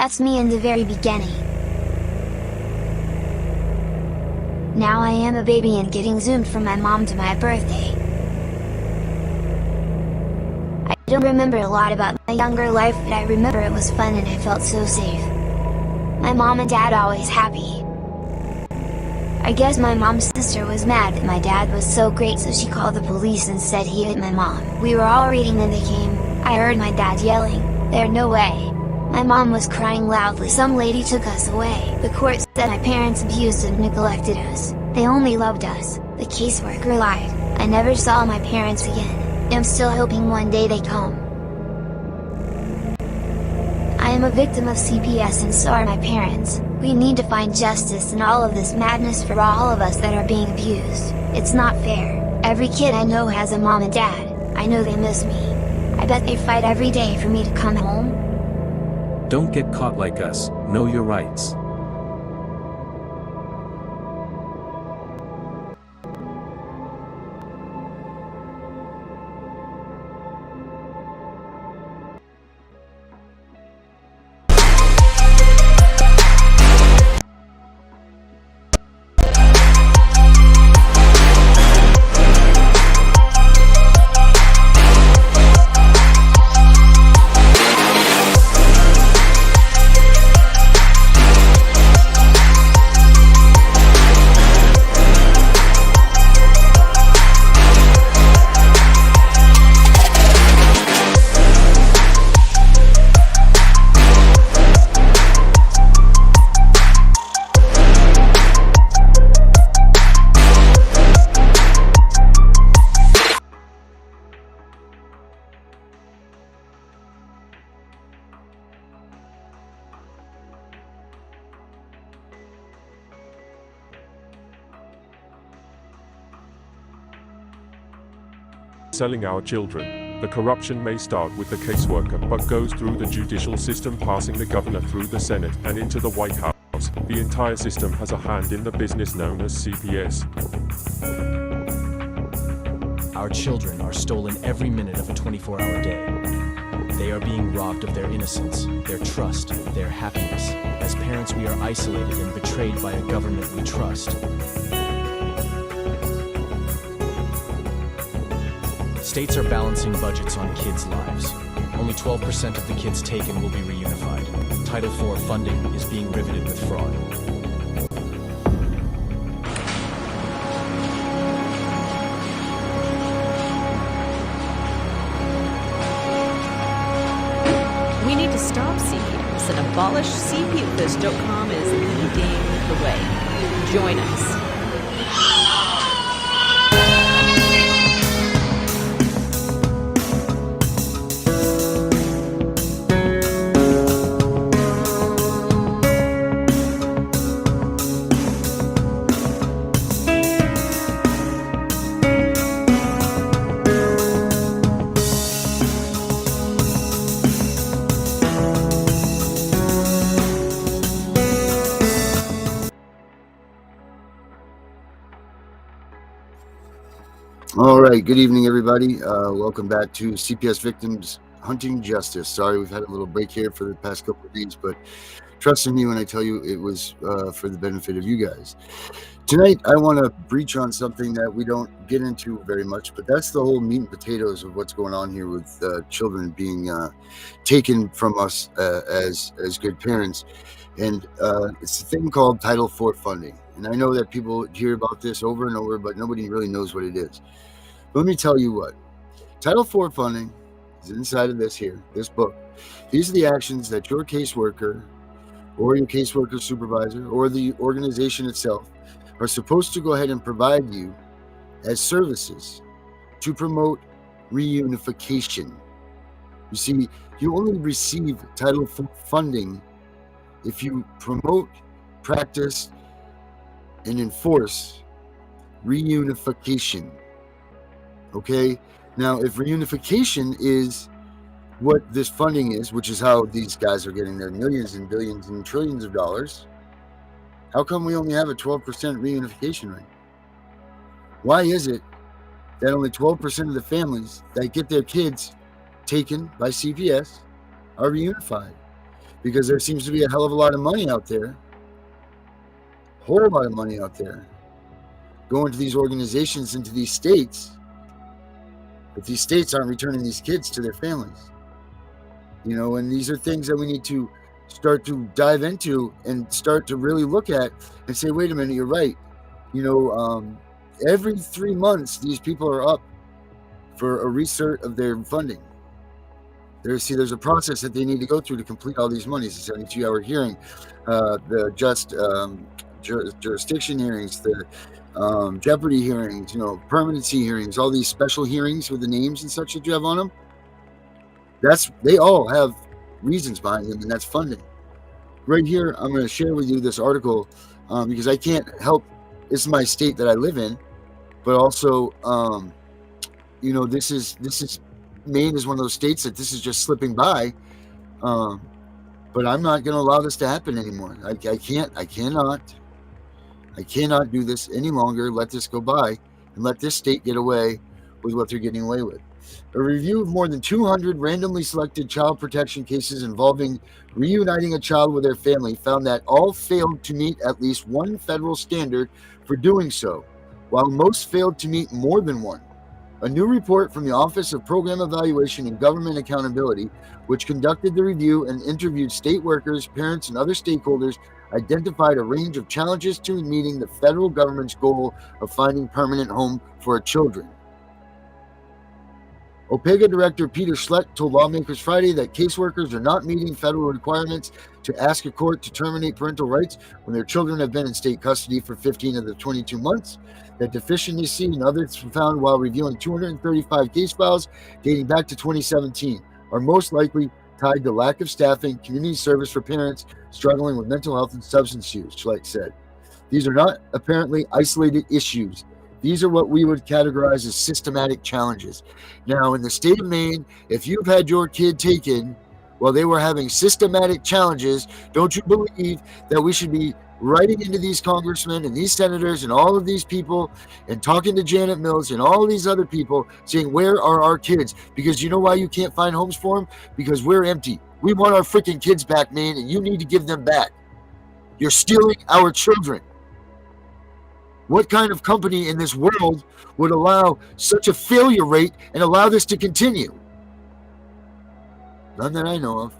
That's me in the very beginning. Now I am a baby and getting zoomed from my mom to my birthday. I don't remember a lot about my younger life, but I remember it was fun and I felt so safe. My mom and dad always happy. I guess my mom's sister was mad that my dad was so great, so she called the police and said he hit my mom. We were all reading and they came. I heard my dad yelling, "There's no way!" My mom was crying loudly. Some lady took us away. The court said my parents abused and neglected us. They only loved us. The caseworker lied. I never saw my parents again. I'm still hoping one day they come. I am a victim of CPS and so are my parents. We need to find justice in all of this madness for all of us that are being abused. It's not fair. Every kid I know has a mom and dad. I know they miss me. I bet they fight every day for me to come home. Don't get caught like us. Know your rights. Selling our children. The corruption may start with the caseworker, but goes through the judicial system, passing the governor through the Senate and into the White House. The entire system has a hand in the business known as CPS. Our children are stolen every minute of a 24-hour day. They are being robbed of their innocence, their trust, their happiness. As parents, we are isolated and betrayed by a government we trust. States are balancing budgets on kids' lives. Only 12% of the kids taken will be reunified. Title IV funding is being riveted with fraud. We need to stop CPS, and abolishing.com is leading the way. Join us. All right, good evening, everybody. Welcome back to CPS Victims Hunting Justice. Sorry, we've had a little break here for the past couple of days, but trust in me when I tell you it was for the benefit of you guys. Tonight, I want to breach on something that we don't get into very much, but that's the whole meat and potatoes of what's going on here with children being taken from us as good parents. And it's a thing called Title IV funding. And I know that people hear about this over and over, but nobody really knows what it is. Let me tell you what. Title IV funding is inside of this book. These are the actions that your caseworker or your caseworker supervisor or the organization itself are supposed to go ahead and provide you as services to promote reunification. You see, you only receive Title IV funding if you promote, practice, and enforce reunification. Okay? Now, if reunification is what this funding is, which is how these guys are getting their millions and billions and trillions of dollars, how come we only have a 12% reunification rate? Why is it that only 12% of the families that get their kids taken by CPS are reunified? because there seems to be a hell of a lot of money out there, whole lot of money out there, going to these organizations into these states. But these states aren't returning these kids to their families. You know, and these are things that we need to start to dive into and start to really look at and say, wait a minute, you're right. You know, every 3 months, these people are up for a restart of their funding. There's a process that they need to go through to complete all these monies. The 72-hour hearing, the jurisdiction hearings, the jeopardy hearings, you know, permanency hearings, all these special hearings with the names and such that you have on them. They all have reasons behind them, and that's funding. Right here, I'm going to share with you this article because I can't help. It's my state that I live in, but also, you know, this is Maine is one of those states that this is just slipping by. But I'm not going to allow this to happen anymore. I cannot do this any longer. Let this go by and let this state get away with what they're getting away with. A review of more than 200 randomly selected child protection cases involving reuniting a child with their family found that all failed to meet at least one federal standard for doing so, while most failed to meet more than one. A new report from the Office of Program Evaluation and Government Accountability, which conducted the review and interviewed state workers, parents, and other stakeholders, identified a range of challenges to meeting the federal government's goal of finding permanent home for children. OPEGA Director Peter Schleck told lawmakers Friday that caseworkers are not meeting federal requirements to ask a court to terminate parental rights when their children have been in state custody for 15 of the 22 months. That deficiency and others found while reviewing 235 case files dating back to 2017 are most likely tied to lack of staffing, community service for parents struggling with mental health and substance use, Schleck said. These are not apparently isolated issues. These are what we would categorize as systematic challenges. Now, in the state of Maine, if you've had your kid taken while they were having systematic challenges, don't you believe that we should be writing into these congressmen and these senators and all of these people and talking to Janet Mills and all these other people saying, where are our kids? Because you know why you can't find homes for them? Because we're empty. We want our freaking kids back, Maine, and you need to give them back. You're stealing our children. What kind of company in this world would allow such a failure rate and allow this to continue? None that I know of.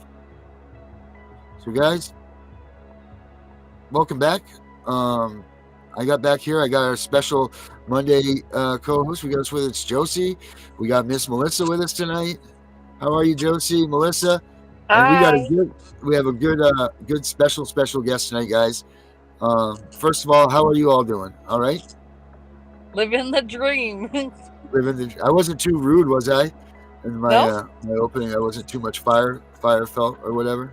So guys, welcome back. I got back here. I got our special Monday co-host. We got us with us, Josie. We got Miss Melissa with us tonight. How are you, Josie, Melissa? Hi. And we have a good special guest tonight, guys. First of all, how are you all doing? All right? Living the dream. I wasn't too rude, was I? In my No. My opening, I wasn't too much fire felt or whatever.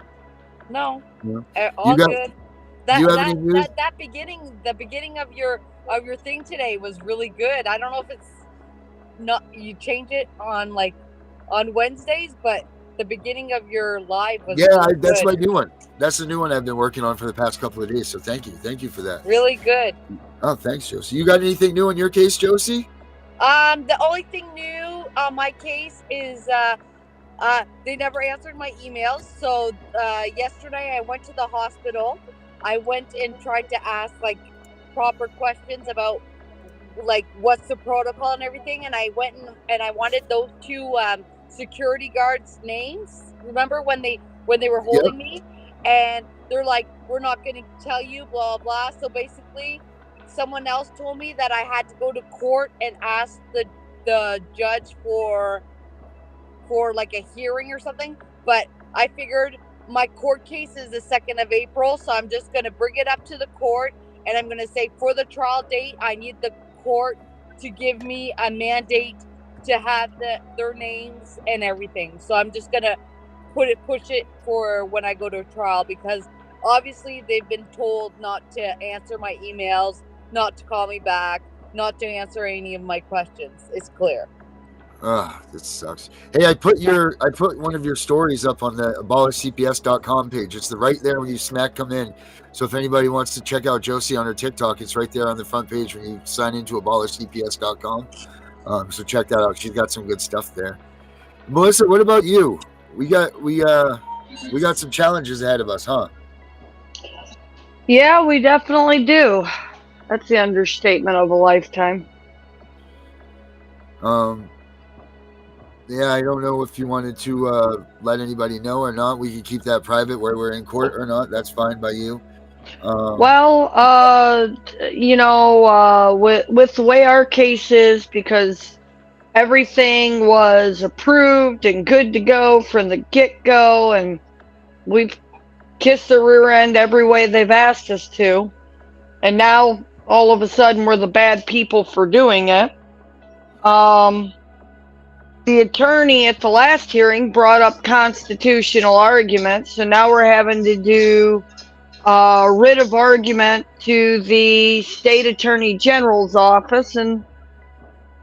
No. No. All good. The beginning of your thing today was really good. I don't know if it's not you change it on Wednesdays, but the beginning of your live was that's good. my new one. That's the new one I've been working on for the past couple of days. So thank you for that. Really good. Oh, thanks, Josie. You got anything new in your case, Josie? The only thing new on my case is they never answered my emails. So yesterday I went to the hospital. I went and tried to ask proper questions about what's the protocol and everything. And I went and I wanted those two security guards' names. Remember when they were holding me? And they're like, we're not going to tell you, blah, blah. So basically, someone else told me that I had to go to court and ask the judge for a hearing or something. But I figured my court case is the 2nd of April, so I'm just going to bring it up to the court, and I'm going to say for the trial date, I need the court to give me a mandate to have their names and everything. So I'm just going to push it for when I go to trial, because obviously they've been told not to answer my emails, not to call me back, not to answer any of my questions. It's clear. This sucks. Hey, I put one of your stories up on the abolishcps.com page. It's right there when you come in. So if anybody wants to check out Josie on her TikTok, it's right there on the front page when you sign into abolishcps.com. So check that out. She's got some good stuff there. Melissa, what about you? We got some challenges ahead of us, huh? Yeah, we definitely do. That's the understatement of a lifetime. Yeah, I don't know if you wanted to let anybody know or not. We can keep that private where we're in court or not. That's fine by you. Well, with the way our case is, because everything was approved and good to go from the get-go, and we've kissed the rear end every way they've asked us to, and now all of a sudden we're the bad people for doing it. The attorney at the last hearing brought up constitutional arguments, so now we're having to do writ of argument to the state attorney general's office and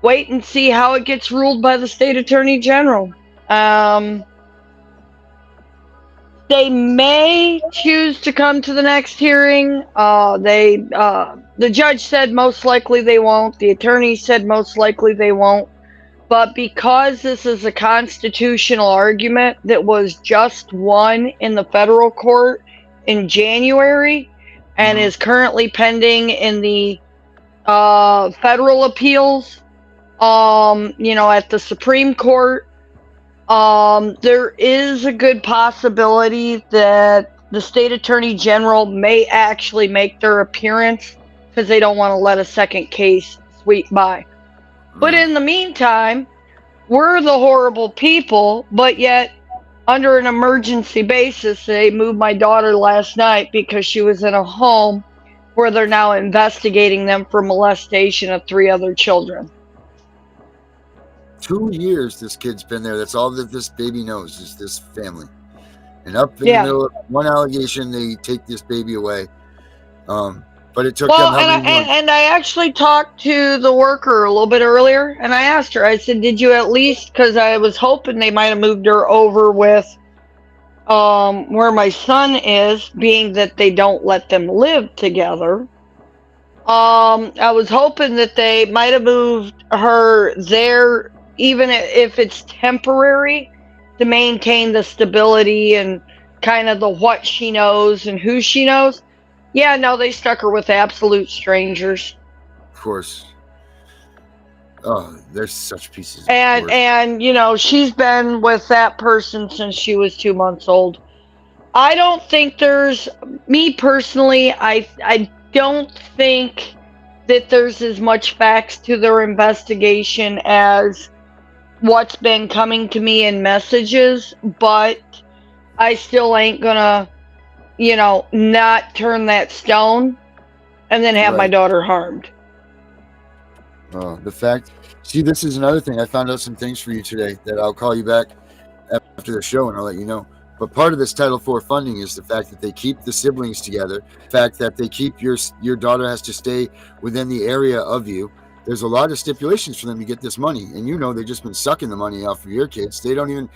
wait and see how it gets ruled by the state attorney general. They may choose to come to the next hearing. The judge said most likely they won't. The attorney said most likely they won't. But because this is a constitutional argument that was just won in the federal court in January and is currently pending in the federal appeals, at the Supreme Court, there is a good possibility that the state attorney general may actually make their appearance because they don't want to let a second case sweep by. But in the meantime, we're the horrible people, but yet under an emergency basis, they moved my daughter last night because she was in a home where they're now investigating them for molestation of 3 other children. 2 years this kid's been there. That's all that this baby knows is this family. And up in the middle of one allegation, they take this baby away. But it took them how many months? And I actually talked to the worker a little bit earlier, and I asked her, I said, did you at least, because I was hoping they might have moved her over with where my son is, being that they don't let them live together. I was hoping that they might have moved her there, even if it's temporary, to maintain the stability and kind of the what she knows and who she knows. Yeah, no, they stuck her with absolute strangers. Of course. Oh, they're such pieces of work. And she's been with that person since she was 2 months old. I don't think me personally, I don't think that there's as much facts to their investigation as what's been coming to me in messages, but I still ain't gonna not turn that stone and then have my daughter harmed. See, this is another thing. I found out some things for you today that I'll call you back after the show and I'll let you know. But part of this Title IV funding is the fact that they keep the siblings together, the fact that they keep your daughter has to stay within the area of you. There's a lot of stipulations for them to get this money, and they've just been sucking the money off of your kids. You don't even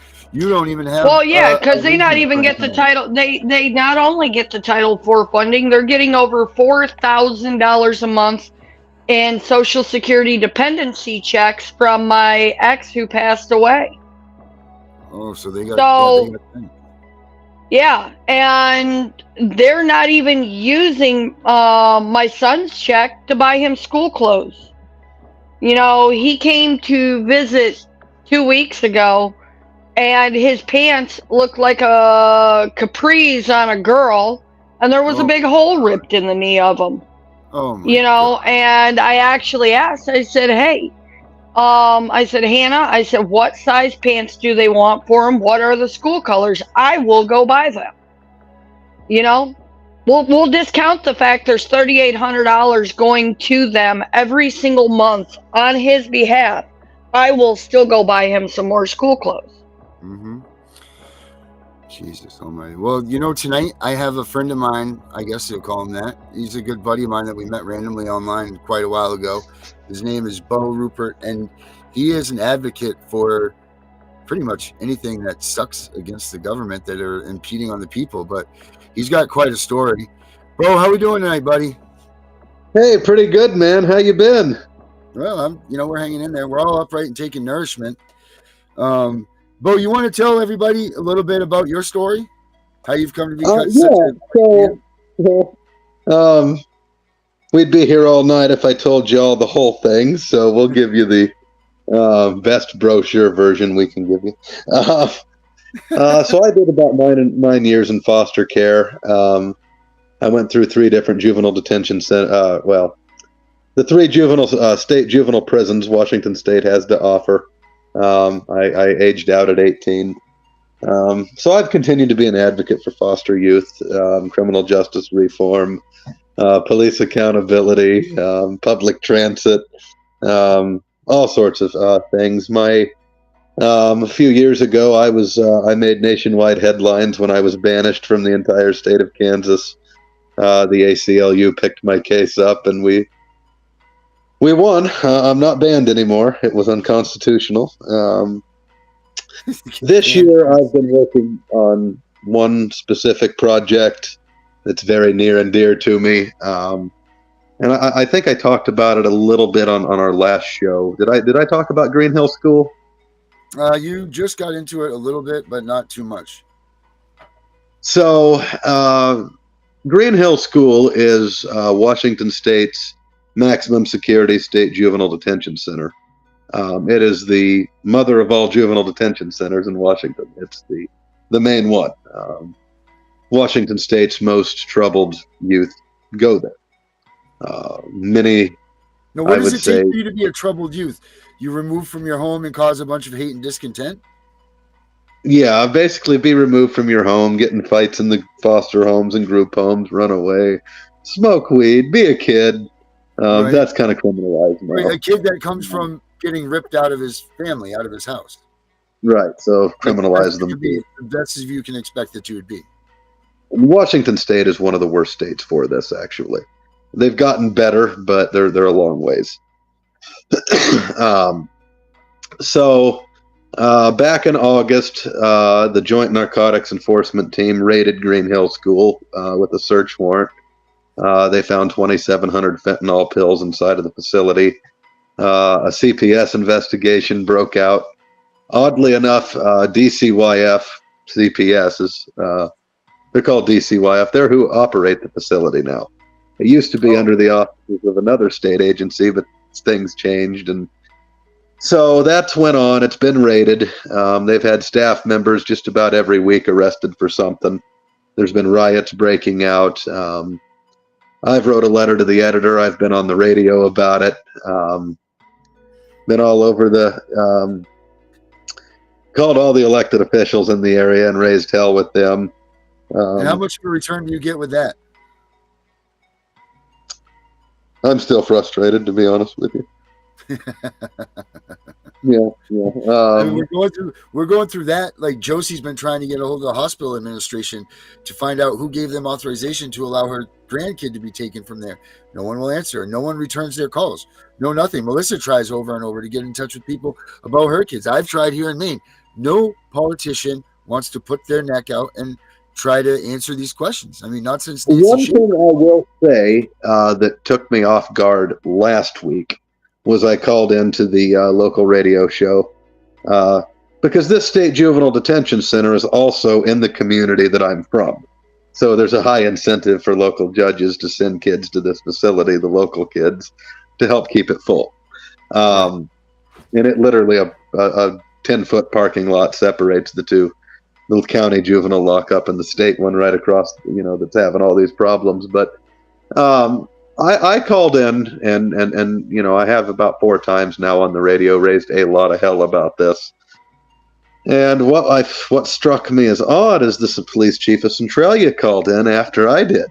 have. Well, yeah, because they not even get the title. They not only get the Title IV funding, they're getting over $4,000 a month in Social Security dependency checks from my ex who passed away. Oh, so they got. Yeah, and they're not even using my son's check to buy him school clothes. He came to visit 2 weeks ago, and his pants looked like a capris on a girl, and there was a big hole ripped in the knee of them. Oh my God. And I actually asked, I said, hey, I said, Hannah, I said, what size pants do they want for them? What are the school colors? I will go buy them. We'll discount the fact there's $3,800 going to them every single month on his behalf. I will still go buy him some more school clothes. Mm-hmm. Jesus almighty. Well, tonight I have a friend of mine, I guess you'll call him that. He's a good buddy of mine that we met randomly online quite a while ago. His name is Bo Rupert, and he is an advocate for pretty much anything that sucks against the government that are impeding on the people. But he's got quite a story. Bo, how we doing tonight, buddy? Hey, pretty good, man. How you been? Well, we're hanging in there. We're all upright and taking nourishment. Bo, you want to tell everybody a little bit about your story? How you've come to be Yeah. such a So, well, we'd be here all night if I told you all the whole thing. So we'll give you the best brochure version we can give you. So I did about 9 years in foster care. I went through 3 different juvenile detention centers. The 3 state juvenile prisons Washington State has to offer. I aged out at 18. So I've continued to be an advocate for foster youth, criminal justice reform, police accountability, public transit, all sorts of things. A few years ago, I made nationwide headlines when I was banished from the entire state of Kansas. The ACLU picked my case up, and we won. I'm not banned anymore. It was unconstitutional. This year, I've been working on one specific project that's very near and dear to me. And I think I talked about it a little bit on our last show. Did I talk about Green Hill School? You just got into it a little bit, but not too much. So, Green Hill School is Washington State's maximum security state juvenile detention center. It is the mother of all juvenile detention centers in Washington. It's the main one. Washington State's most troubled youth go there. Now, what does it take for you to be a troubled youth? You remove from your home and cause a bunch of hate and discontent? Yeah, basically be removed from your home, get in fights in the foster homes and group homes, run away, smoke weed, be a kid. Right. That's kind of criminalized now. Right, a kid that comes from getting ripped out of his family, out of his house. Right, so criminalize them. The best as you can expect that you would be. Washington State is one of the worst states for this, actually. They've gotten better, but they're a long ways. So back in August, the Joint Narcotics Enforcement Team raided Green Hill School with a search warrant. They found 2,700 fentanyl pills inside of the facility. A CPS investigation broke out. Oddly enough, DCYF, CPS is, they're called DCYF. They're who operate the facility now. It used to be under the auspices of another state agency, but things changed. And so that's went on. It's been raided. They've had staff members just about every week arrested for something. There's been riots breaking out. I've wrote a letter to the editor. I've been on the radio about it. Been all over called all the elected officials in the area and raised hell with them. And how much of a return do you get with that? I'm still frustrated, to be honest with you. Yeah. I mean, we're going through that. Like Josie's been trying to get a hold of the hospital administration to find out who gave them authorization to allow her grandkid to be taken from there. No one will answer. No one returns their calls. No, nothing. Melissa tries over and over to get in touch with people about her kids. I've tried here in Maine. No politician wants to put their neck out and try to answer these questions. I mean, not since one thing I will say that took me off guard last week was I called into the local radio show because this state juvenile detention center is also in the community that I'm from. So there's a high incentive for local judges to send kids to this facility, the local kids, to help keep it full. And it literally a 10-foot parking lot separates the two. The county juvenile lockup and the state one right across, that's having all these problems. But I called in and I have about 4 times now on the radio raised a lot of hell about this. And what struck me as odd is the police chief of Centralia called in after I did.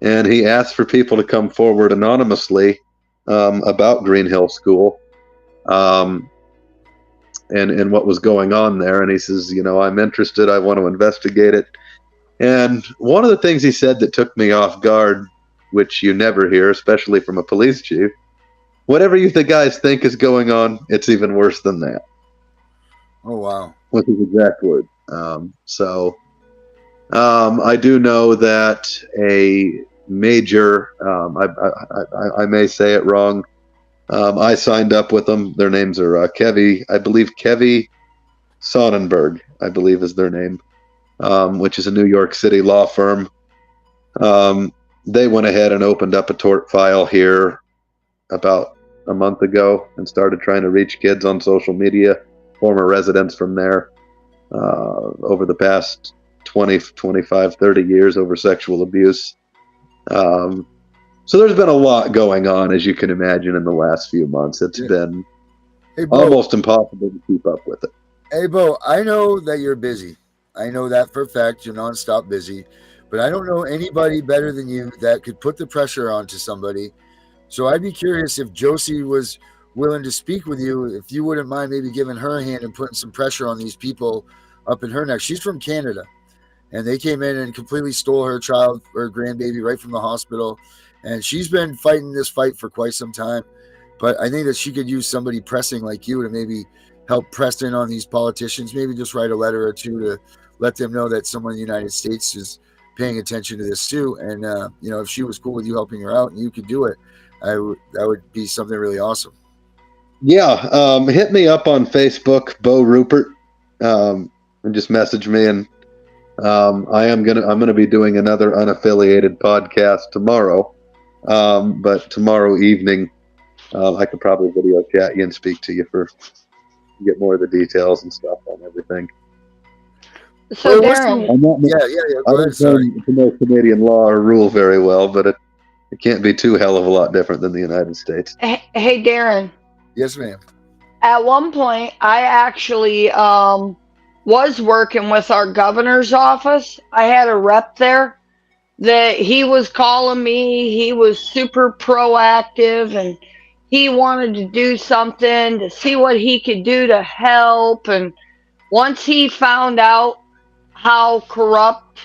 And he asked for people to come forward anonymously about Green Hill School. And what was going on there. And he says, I'm interested. I want to investigate it. And one of the things he said that took me off guard, which you never hear, especially from a police chief, whatever you guys think is going on, it's even worse than that. Oh, wow. Was his exact word. I do know that a major, I may say it wrong, I signed up with them. Their names are Kevy Sonnenberg, I believe is their name. which is a New York City law firm. They went ahead and opened up a tort file here about a month ago and started trying to reach kids on social media, former residents from there, over the past 20, 25, 30 years over sexual abuse. So there's been a lot going on, as you can imagine, in the last few months. It's been almost impossible to keep up with it. Hey, Bo, I know that you're busy. I know that for a fact. You're nonstop busy. But I don't know anybody better than you that could put the pressure onto somebody. So I'd be curious if Josie was willing to speak with you, if you wouldn't mind maybe giving her a hand and putting some pressure on these people up in her neck. She's from Canada, and they came in and completely stole her child, her grandbaby, right from the hospital. And she's been fighting this fight for quite some time. But I think that she could use somebody pressing like you to maybe help press in on these politicians, maybe just write a letter or two to let them know that someone in the United States is paying attention to this too. And, if she was cool with you helping her out and you could do it, that would be something really awesome. Yeah. Hit me up on Facebook, Bo Rupert, and just message me. And I'm going to be doing another unaffiliated podcast tomorrow. But tomorrow evening, I could probably video chat you and speak to you get more of the details and stuff on everything. So Darren, I don't know Canadian law or rule very well, but it can't be too hell of a lot different than the United States. Hey Darren. Yes, ma'am. At one point, I actually was working with our governor's office. I had a rep there that he was calling me. He was super proactive and he wanted to do something to see what he could do to help. And once he found out how corrupt,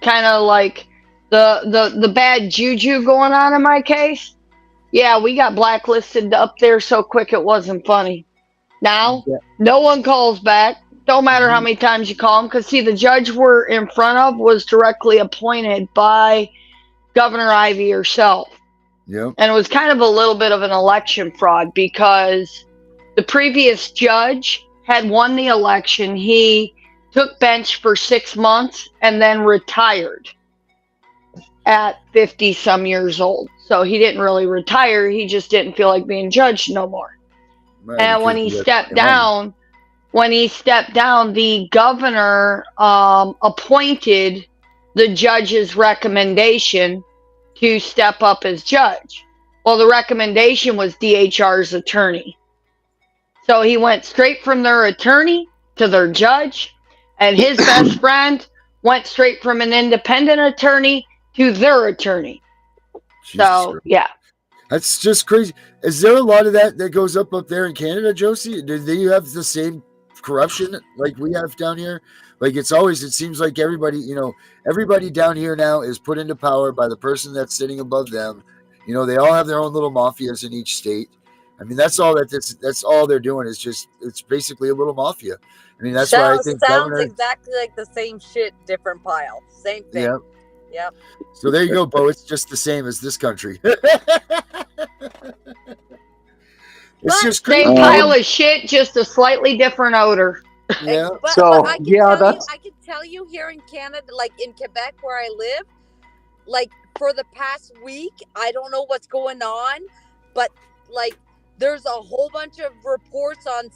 kind of like the bad juju going on in my case, yeah, we got blacklisted up there so quick it wasn't funny. Now, no one calls back. Don't matter how many times you call them. Because, see, the judge we're in front of was directly appointed by Governor Ivey herself. Yep. And it was kind of a little bit of an election fraud because the previous judge had won the election. He took bench for 6 months and then retired at 50 some years old. So he didn't really retire. He just didn't feel like being judged no more. Right, and when he stepped down, the governor appointed the judge's recommendation to step up as judge. Well, the recommendation was DHR's attorney. So he went straight from their attorney to their judge, and his best friend went straight from an independent attorney to their attorney. So, yeah. That's just crazy. Is there a lot of that goes up there in Canada, Josie? Do they have the same corruption like we have down here? Like it seems like everybody down here now is put into power by the person that's sitting above them. They all have their own little mafias in each state. I mean, that's all they're doing is it's basically a little mafia. I mean, that's why I think sounds exactly like the same shit, different pile. Same thing. Yeah. Yep. So there you go, Bo. It's just the same as this country. It's just crazy. Same pile of shit, just a slightly different odor. Yeah. But I can tell you here in Canada, like in Quebec where I live, like for the past week, I don't know what's going on, but like there's a whole bunch of reports on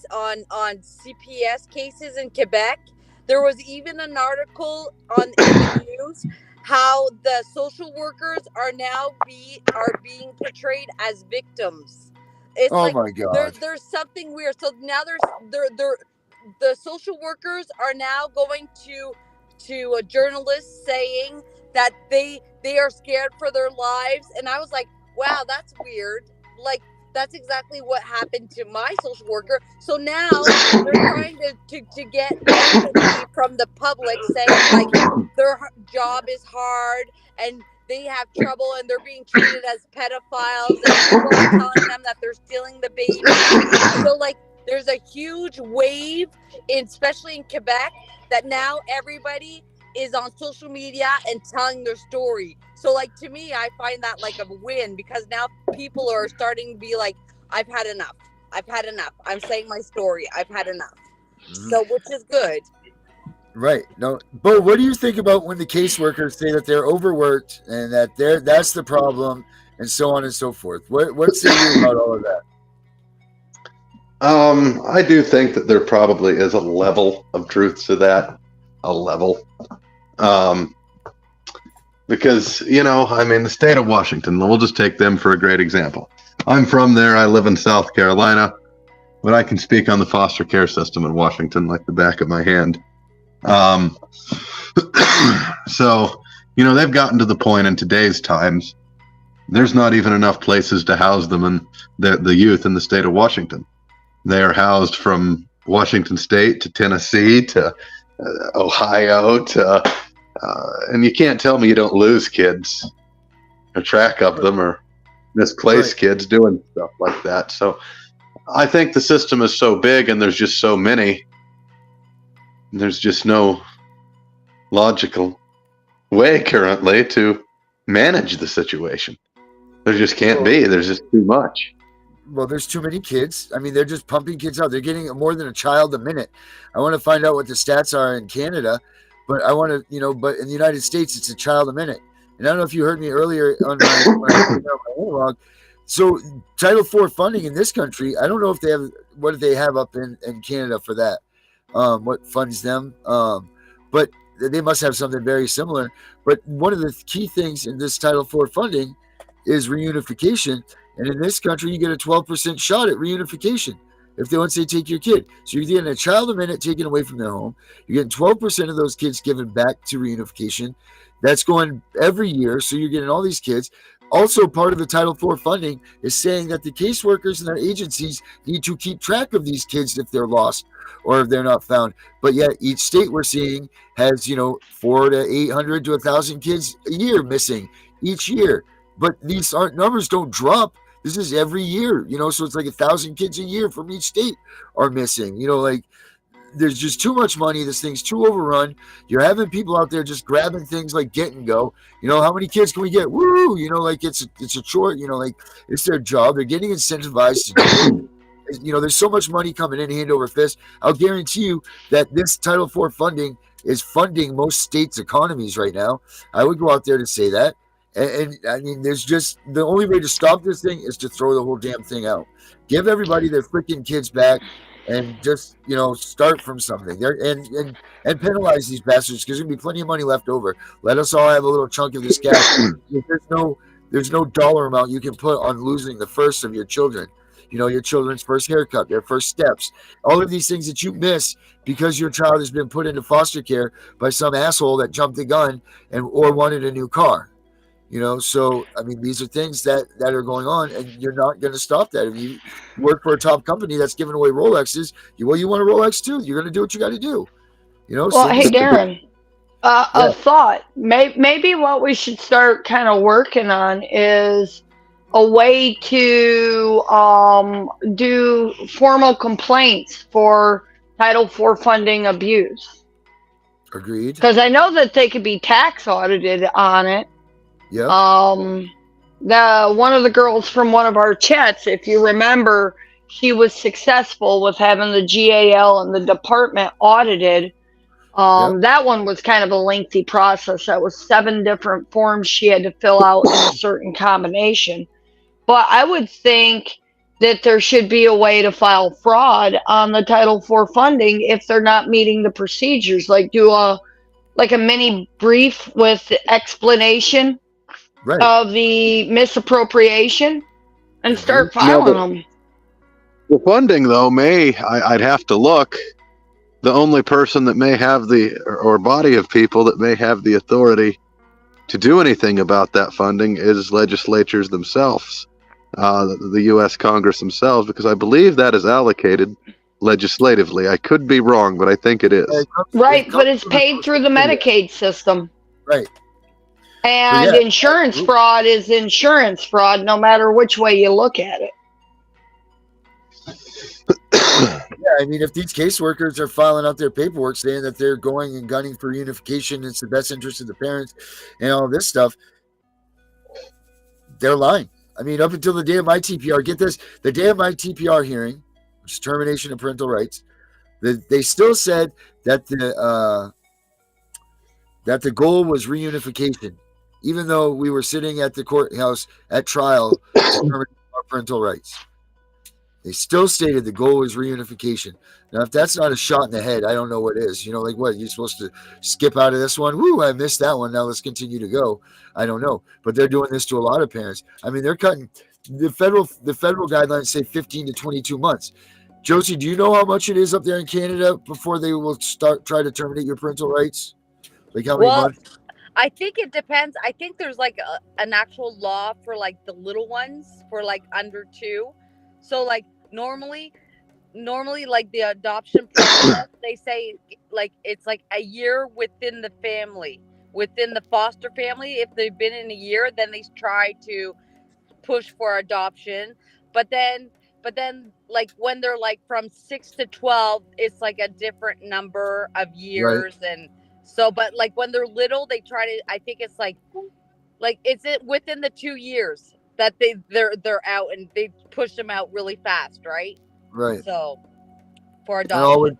CPS cases in Quebec. There was even an article in the news how the social workers are now being portrayed as victims. It's my God. There's something weird. So now the social workers are now going to a journalist saying that they are scared for their lives, and I was like, wow, that's weird. Like that's exactly what happened to my social worker. So now they're trying to get empathy from the public, saying like their job is hard and they have trouble and they're being treated as pedophiles and people are telling them that they're stealing the baby. So like there's a huge wave, especially in Quebec, that now everybody is on social media and telling their story. So like to me, I find that like a win because now people are starting to be like, I've had enough. I'm saying my story. I've had enough. So which is good. Right. No, Bo, what do you think about when the caseworkers say that they're overworked and that that's the problem and so on and so forth? What say you about all of that? I do think that there probably is a level of truth to that, a level. Um, because, I mean, the state of Washington, we'll just take them for a great example. I'm from there. I live in South Carolina, but I can speak on the foster care system in Washington like the back of my hand. So, they've gotten to the point in today's times, there's not even enough places to house them and the youth in the state of Washington. They are housed from Washington State to Tennessee to Ohio to, and you can't tell me you don't lose kids or track of them or misplace kids doing stuff like that. So I think the system is so big and there's just so many. There's just no logical way currently to manage the situation. There just can't be. There's just too much. Well, there's too many kids. I mean, they're just pumping kids out. They're getting more than a child a minute. I want to find out what the stats are in Canada, but I want to, but in the United States, it's a child a minute. And I don't know if you heard me earlier on my monologue. So Title IV funding in this country, I don't know if they have, what they have up in Canada for that, what funds them. But they must have something very similar. But one of the key things in this Title IV funding is reunification. And in this country, you get a 12% shot at reunification if once they take your kid. So you're getting a child a minute taken away from their home. You're getting 12% of those kids given back to reunification. That's going every year. So you're getting all these kids. Also, part of the Title IV funding is saying that the caseworkers and their agencies need to keep track of these kids if they're lost or if they're not found. But yet each state we're seeing has, 400 to 800 to 1,000 kids a year missing each year. But these numbers don't drop. This is every year, so it's like 1,000 kids a year from each state are missing. There's just too much money. This thing's too overrun. You're having people out there just grabbing things like get and go. How many kids can we get? Woo! It's a chore. It's their job. They're getting incentivized to do it. There's so much money coming in hand over fist. I'll guarantee you that this Title IV funding is funding most states' economies right now. I would go out there to say that. And I mean, there's just the only way to stop this thing is to throw the whole damn thing out. Give everybody their freaking kids back, and just start from something there, and penalize these bastards because there's gonna be plenty of money left over. Let us all have a little chunk of this cash. There's no dollar amount you can put on losing the first of your children. Your children's first haircut, their first steps, all of these things that you miss because your child has been put into foster care by some asshole that jumped the gun or wanted a new car. So I mean, these are things that are going on, and you're not going to stop that. If you work for a top company that's giving away Rolexes, you want a Rolex too. You're going to do what you got to do. Well, hey, Darren, a thought. Maybe what we should start kind of working on is a way to do formal complaints for Title IV funding abuse. Agreed. Because I know that they could be tax audited on it. Yeah. One of the girls from one of our chats, if you remember, she was successful with having the GAL and the department audited. That one was kind of a lengthy process. That was 7 different forms she had to fill out in a certain combination. But I would think that there should be a way to file fraud on the Title IV funding if they're not meeting the procedures. Like do a mini brief with explanation of the misappropriation and start filing them. The funding, though, I'd have to look. The only person that may have or body of people that may have the authority to do anything about that funding is legislatures themselves, the U.S. Congress themselves, because I believe that is allocated legislatively. I could be wrong, but I think it is. Right, but it's paid through the Medicaid system. Right. And insurance fraud is insurance fraud, no matter which way you look at it. Yeah, I mean, if these caseworkers are filing out their paperwork saying that they're going and gunning for unification, it's the best interest of the parents and all this stuff, they're lying. I mean, up until the day of my TPR, get this, the day of my TPR hearing, which is termination of parental rights, they still said that that the goal was reunification, even though we were sitting at the courthouse at trial determining our parental rights. They still stated the goal was reunification. Now, if that's not a shot in the head, I don't know what is. You know, like what? You're supposed to skip out of this one? Woo, I missed that one. Now let's continue to go. I don't know. But they're doing this to a lot of parents. I mean, they're cutting the federal guidelines say 15 to 22 months. Josie, do you know how much it is up there in Canada before they will try to terminate your parental rights? Like how many months? I think it depends. I think there's like an actual law for like the little ones for like under 2. So like normally like the adoption process, they say like it's like a year within the family, within the foster family. If they've been in a year, then they try to push for adoption. But then like when they're like from 6 to 12, it's like a different number of years. Right. And so, but like when they're little, they try to, I think it's like it's it within the 2 years that they're out, and they push them out really fast, right? Right. So for adoption.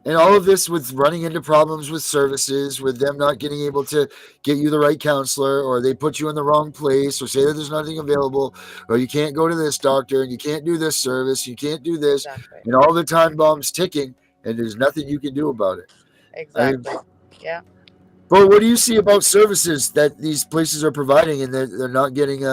And all of this with running into problems with services, with them not getting able to get you the right counselor, or they put you in the wrong place, or say that there's nothing available, or you can't go to this doctor, and you can't do this service, you can't do this, exactly. And all the time bombs ticking, and there's nothing you can do about it. Exactly. Yeah. But what do you see about services that these places are providing, and they're not getting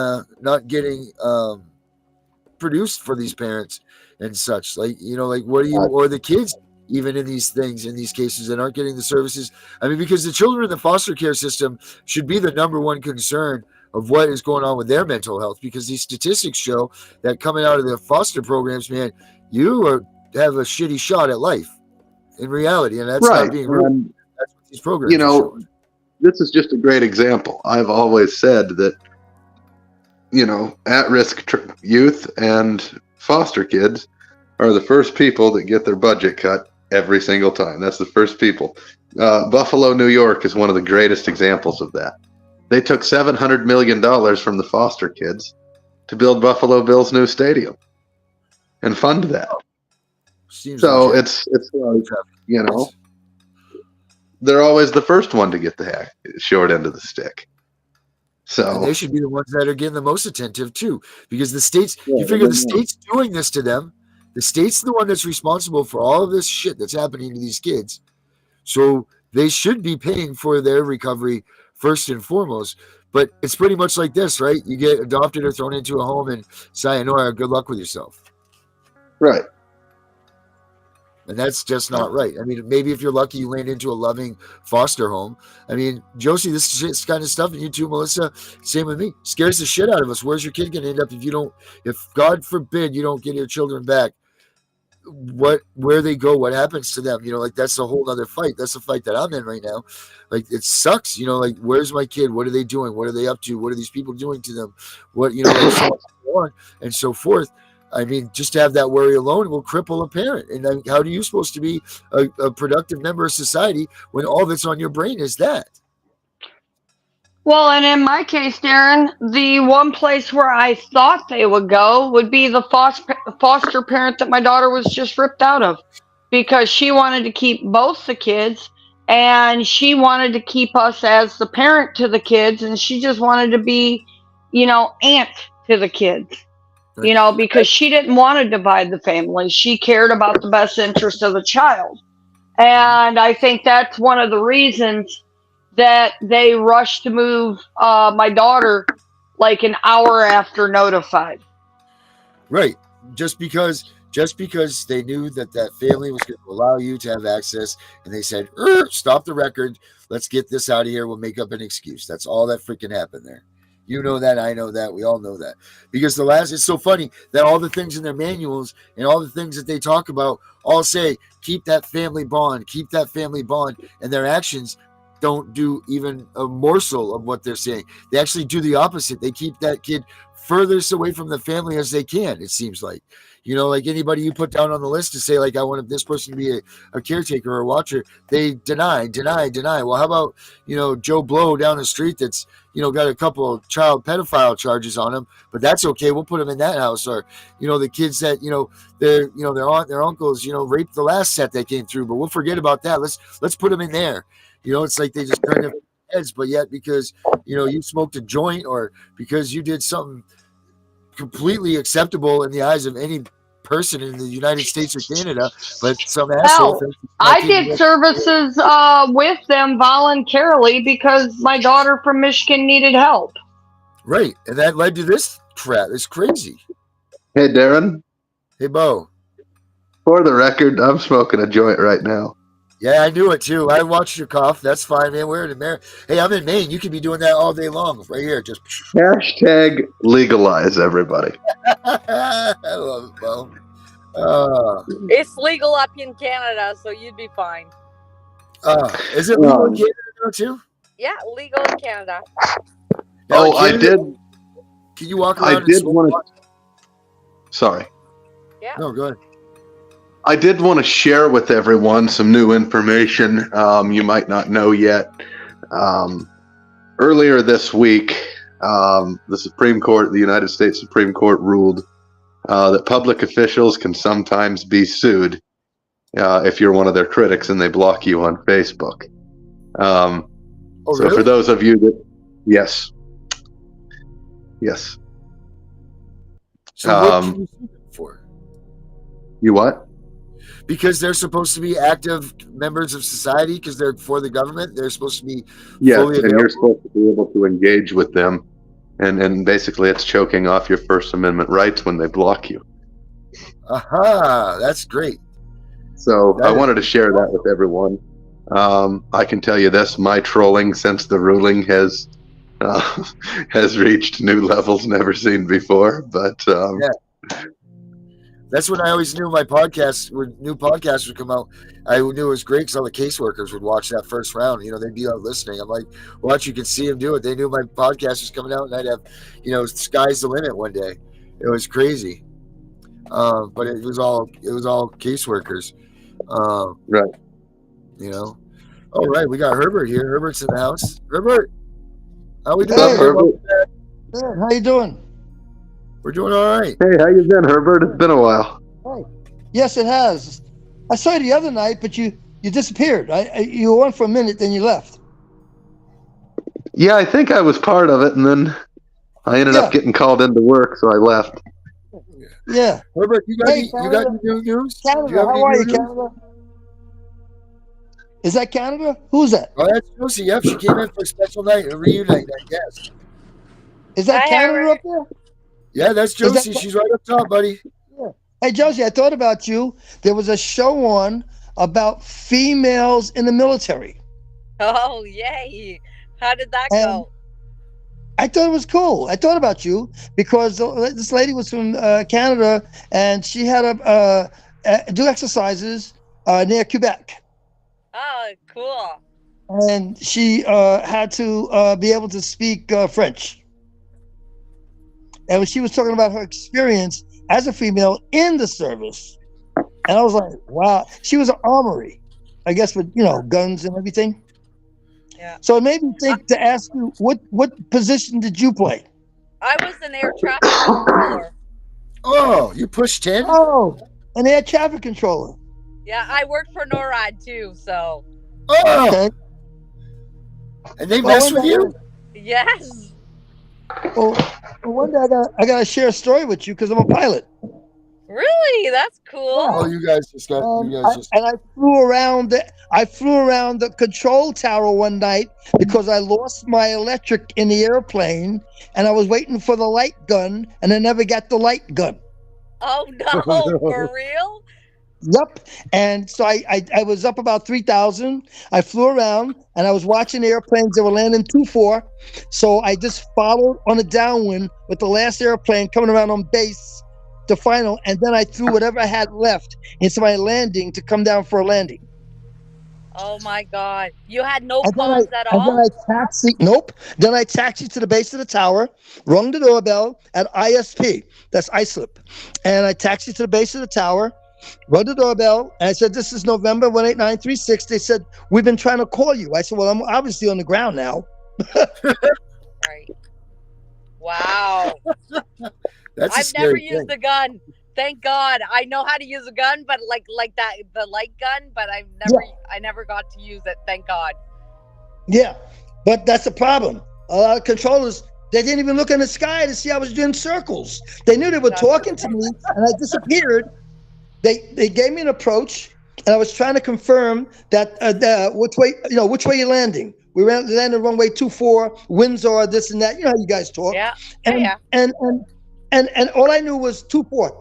produced for these parents and such? Like, you know, like what do you, or the kids even in these things, in these cases, that aren't getting the services? I mean, because the children in the foster care system should be the number one concern of what is going on with their mental health, because these statistics show that coming out of the foster programs, man, you have a shitty shot at life in reality, and that's right. Not being rude. That's what these programs you know, this is just a great example. I've always said that, you know, at-risk youth and foster kids are the first people that get their budget cut every single time. That's the first people. Buffalo, New York is one of the greatest examples of that. They took $700 million from the foster kids to build Buffalo Bill's new stadium and fund that. So it's like, you know, they're always the first one to get the short end of the stick. So and they should be the ones that are getting the most attentive too, because the states, you figure the state's doing this to them. The state's the one that's responsible for all of this shit that's happening to these kids. So they should be paying for their recovery first and foremost. But it's pretty much like this, right? You get adopted or thrown into a home, and sayonara, good luck with yourself. Right. And that's just not right. I mean, maybe if you're lucky, you land into a loving foster home. I mean, Josie, this kind of stuff, and you too, Melissa, same with me, scares the shit out of us. Where's your kid going to end up if God forbid you don't get your children back? Where they go, what happens to them? You know, like that's a whole other fight. That's the fight that I'm in right now. Like it sucks. You know, like where's my kid? What are they doing? What are they up to? What are these people doing to them? What, you know, like so on and so forth. I mean, just to have that worry alone will cripple a parent. And then how are you supposed to be a productive member of society when all that's on your brain is that? Well, and in my case, Darren, the one place where I thought they would go would be the foster parent that my daughter was just ripped out of, because she wanted to keep both the kids, and she wanted to keep us as the parent to the kids, and she just wanted to be, you know, aunt to the kids. You know, because she didn't want to divide the family. She cared about the best interest of the child. And I think that's one of the reasons that they rushed to move my daughter like an hour after notified. Right. Just because they knew that family was going to allow you to have access, and they said, stop the record. Let's get this out of here. We'll make up an excuse. That's all that freaking happened there. You know that, I know that, we all know that. Because it's so funny that all the things in their manuals and all the things that they talk about all say, keep that family bond, and their actions don't do even a morsel of what they're saying. They actually do the opposite. They keep that kid furthest away from the family as they can, it seems like. You know, like anybody you put down on the list to say, like, I want this person to be a caretaker or a watcher, they deny. Well, how about, you know, Joe Blow down the street that's, you know, got a couple of child pedophile charges on him, but that's okay. We'll put him in that house. Or, you know, the kids that, you know, their aunt, their uncles, you know, raped the last set that came through, but we'll forget about that. Let's put them in there. You know, it's like they just turn their heads, but yet because, you know, you smoked a joint or because you did something completely acceptable in the eyes of any person in the United States or Canada, but some asshole Hell, thinks it's I not did even- services with them voluntarily because my daughter from Michigan needed help. Right, and that led to this crap. It's crazy. Hey, Darren. Hey, Bo. For the record, I'm smoking a joint right now. Yeah, I knew it too. I watched your cough. That's fine, man. We're in America. Hey, I'm in Maine. You could be doing that all day long, right here. Just Hashtag legalize, everybody. I love it, Bo. It's legal up in Canada, so you'd be fine. Is it legal in Canada now too? Yeah, legal in Canada. Now, in I Canada, did. Can you walk I around? did and smoke want pot? to. Sorry. Yeah. No, go ahead. I did want to share with everyone some new information you might not know yet. Earlier this week, the Supreme Court, the United States Supreme Court, ruled that public officials can sometimes be sued if you're one of their critics and they block you on Facebook. So really? for those of you that, yes. So what can you sue them for? You what? Because they're supposed to be active members of society because they're for the government. They're supposed to be Yes, fully and available. you're supposed to be able to engage with them. And basically it's choking off your First Amendment rights when they block you. Aha, that's great. So That I is- wanted to share that with everyone. I can tell you this: my trolling since the ruling has reached new levels never seen before. But Yeah. That's when I always knew my podcast, when new podcasts would come out, I knew it was great because all the caseworkers would watch that first round. You know, they'd be out listening. I'm like, watch, you can see them do it. They knew my podcast was coming out, and I'd have, you know, sky's the limit one day. It was crazy. But it was all caseworkers. Right. You know. All right, we got Herbert here. Herbert's in the house. Herbert, how we doing? What's up, man? Herbert? Good. How you doing? We're doing all right. Hey, how you been, Herbert? It's been a while. Hey. Yes, it has. I saw you the other night, but you disappeared. You were on for a minute, then you left. Yeah, I think I was part of it, and then I ended up getting called into work, so I left. Yeah. Herbert, you got Hey, any Canada. new news? Do you Canada, have any how are new you, news? Canada? Is that Canada? Who's that? Oh, that's Josie. Yep, she came in for a special night, a reunion night. Yes. Is that Hi, Canada Herbert. up there? Yeah, that's that- Josie. She's right up top, buddy. Hey, Josie, I thought about you. There was a show on about females in the military. Oh, yay. How did that And- go? I thought it was cool. I thought about you because this lady was from Canada, and she had to do exercises near Quebec. Oh, cool. And she had to be able to speak French. And she was talking about her experience as a female in the service. And I was like, wow. She was an armory, I guess, with, guns and everything. Yeah. So it made me think to ask you, what position did you play? I was an air traffic controller. Oh, you pushed 10? Oh, an air traffic controller. Yeah, I worked for NORAD too, so Oh, Okay. and they Well, mess with you? yes. Well, one day I got to share a story with you because I'm a pilot. Really? That's cool. Oh, you guys just got. You guys just. And I flew around the control tower one night because I lost my electric in the airplane, and I was waiting for the light gun, and I never got the light gun. Oh no, for real? Yep. And so I was up about 3,000. I flew around, and I was watching the airplanes that were landing 2-4. So I just followed on the downwind with the last airplane coming around on base to final, and then I threw whatever I had left into my landing to come down for a landing. Oh my god. You had no And then pawns at and then all? I taxied. Nope. Then I taxied to the base of the tower, rung the doorbell at ISP. That's ISLIP. And I taxied to the base of the tower, rung the doorbell, and I said, "This is November 18936." They said, "We've been trying to call you." I said, "Well, I'm obviously on the ground now." Right. Wow. That's a I've never scary used thing. a gun. Thank God. I know how to use a gun, but like that, the light gun, but I never got to use it. Thank God. Yeah, but that's the problem. A lot of controllers, they didn't even look in the sky to see I was doing circles. They knew they were talking to me, and I disappeared. They gave me an approach, and I was trying to confirm that which way you're landing. We landed runway 24, Windsor, this and that. You know how you guys talk. Yeah. And Yeah. and all I knew was 24.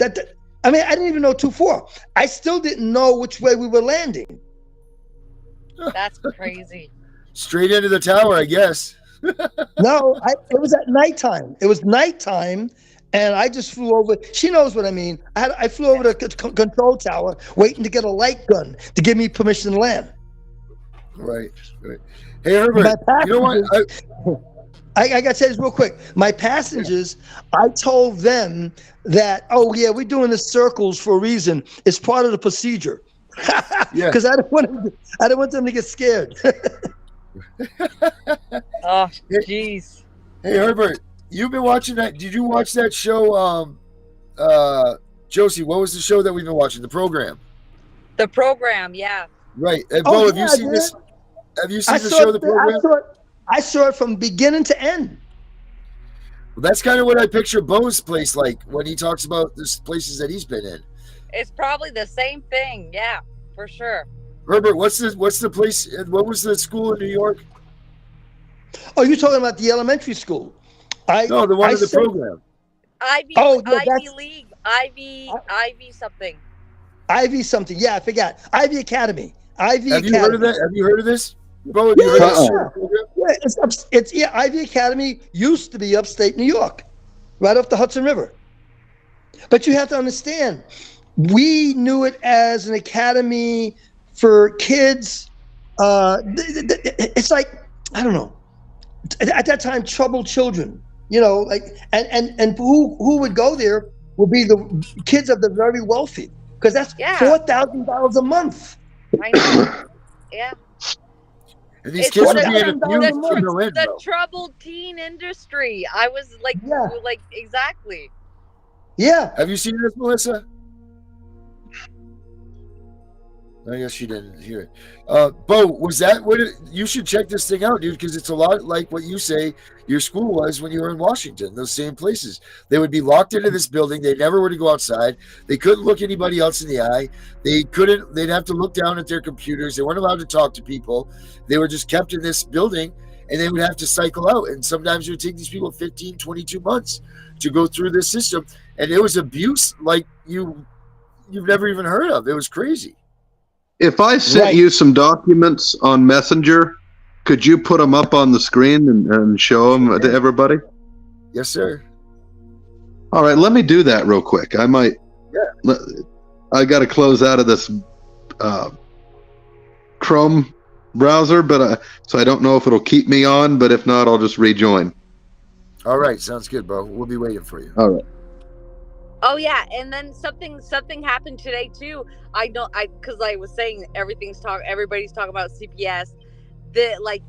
I mean, I didn't even know 24. I still didn't know which way we were landing. That's crazy. Straight into the tower, I guess. No, it was at nighttime. It was nighttime, and I just flew over. She knows what I mean. I flew over the control tower, waiting to get a light gun to give me permission to land. Right. Hey, Herbert, you know what? I got to say this real quick. My passengers, I told them that, oh yeah, we're doing the circles for a reason. It's part of the procedure. Because I don't want them to get scared. Oh, jeez. Hey, Herbert, you've been watching that. Did you watch that show? Josie, what was the show that we've been watching? The program. The program, yeah. Right. And Bo, have you seen this? Have you seen the show, The Program? I saw it from beginning to end. Well, that's kind of what I picture Bo's place like when he talks about the places that he's been in. It's probably the same thing, yeah, for sure. Herbert, what's the place? What was the school in New York? Oh, you're talking about the elementary school? No, the one in the program. Ivy League, Ivy something. Ivy something. Yeah, I forgot. Ivy Academy. Ivy Have Academy. you heard of that? Have you heard of this? Bo, have you heard of this program? Yeah, Ivy Academy used to be upstate New York, right off the Hudson River. But you have to understand, we knew it as an academy for kids. It's like, I don't know. At that time, troubled children, you know, like, and who would go there would be the kids of the very wealthy, because that's $4,000 a month. I know. Yeah. And these kids would be in a the troubled teen industry. I was like, exactly. Yeah. Have you seen this, Melissa? I guess she didn't hear it. Bo, was that what you should check this thing out, dude, because it's a lot like what you say your school was when you were in Washington, those same places. They would be locked into this building. They never were to go outside. They couldn't look anybody else in the eye. They'd have to look down at their computers. They weren't allowed to talk to people. They were just kept in this building, and they would have to cycle out. And sometimes it would take these people 15, 22 months to go through this system. And it was abuse like you've never even heard of. It was crazy. If I sent you some documents on Messenger, could you put them up on the screen and show them to everybody? Yes, sir. All right, let me do that real quick. I might. Yeah. I got to close out of this Chrome browser, but so I don't know if it'll keep me on. But if not, I'll just rejoin. All right, sounds good, bro. We'll be waiting for you. All right. Oh yeah, and then something happened today too. Because I was saying everybody's talking about CPS.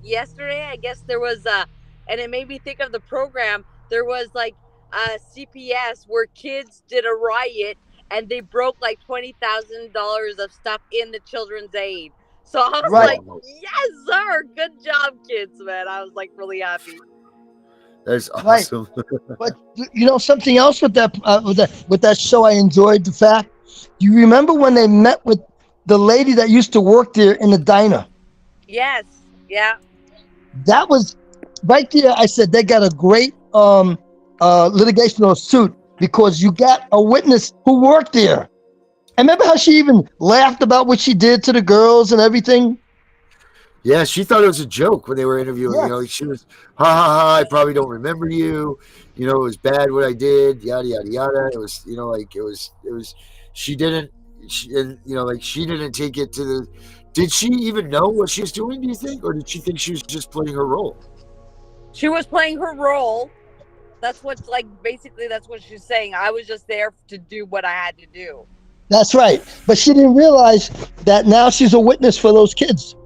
Yesterday, I guess there was and it made me think of the program. There was CPS where kids did a riot and they broke like $20,000 of stuff in the children's aid. So I was like, yes, sir, good job, kids, man. I was like really happy. That's awesome. But you know something else with that show I enjoyed the fact. Do you remember when they met with the lady that used to work there in the diner? Yes. Yeah. That was right there. I said they got a great litigational suit because you got a witness who worked there. And remember how she even laughed about what she did to the girls and everything? Yeah, she thought it was a joke when they were interviewing. You know, she was, ha ha ha, I probably don't remember you. You know, it was bad what I did, yada yada yada. It was, you know, like it was. She didn't take it to the. Did she even know what she was doing? Do you think, or did she think she was just playing her role? She was playing her role. That's basically that's what she's saying. I was just there to do what I had to do. That's right, but she didn't realize that now she's a witness for those kids.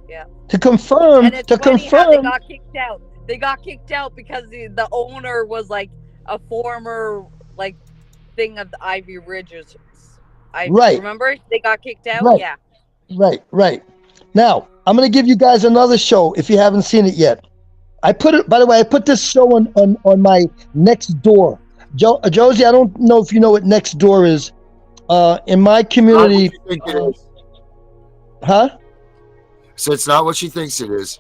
Yeah. To confirm. How they got kicked out. They got kicked out because the owner was like a former thing of the Ivy Ridges. Remember they got kicked out. Right. Yeah. Right. Now, I'm gonna give you guys another show if you haven't seen it yet. I put it. By the way, I put this show on my next door. Josie, I don't know if you know what next door is. In my community, Not what you think it is. huh? So it's not what she thinks it is.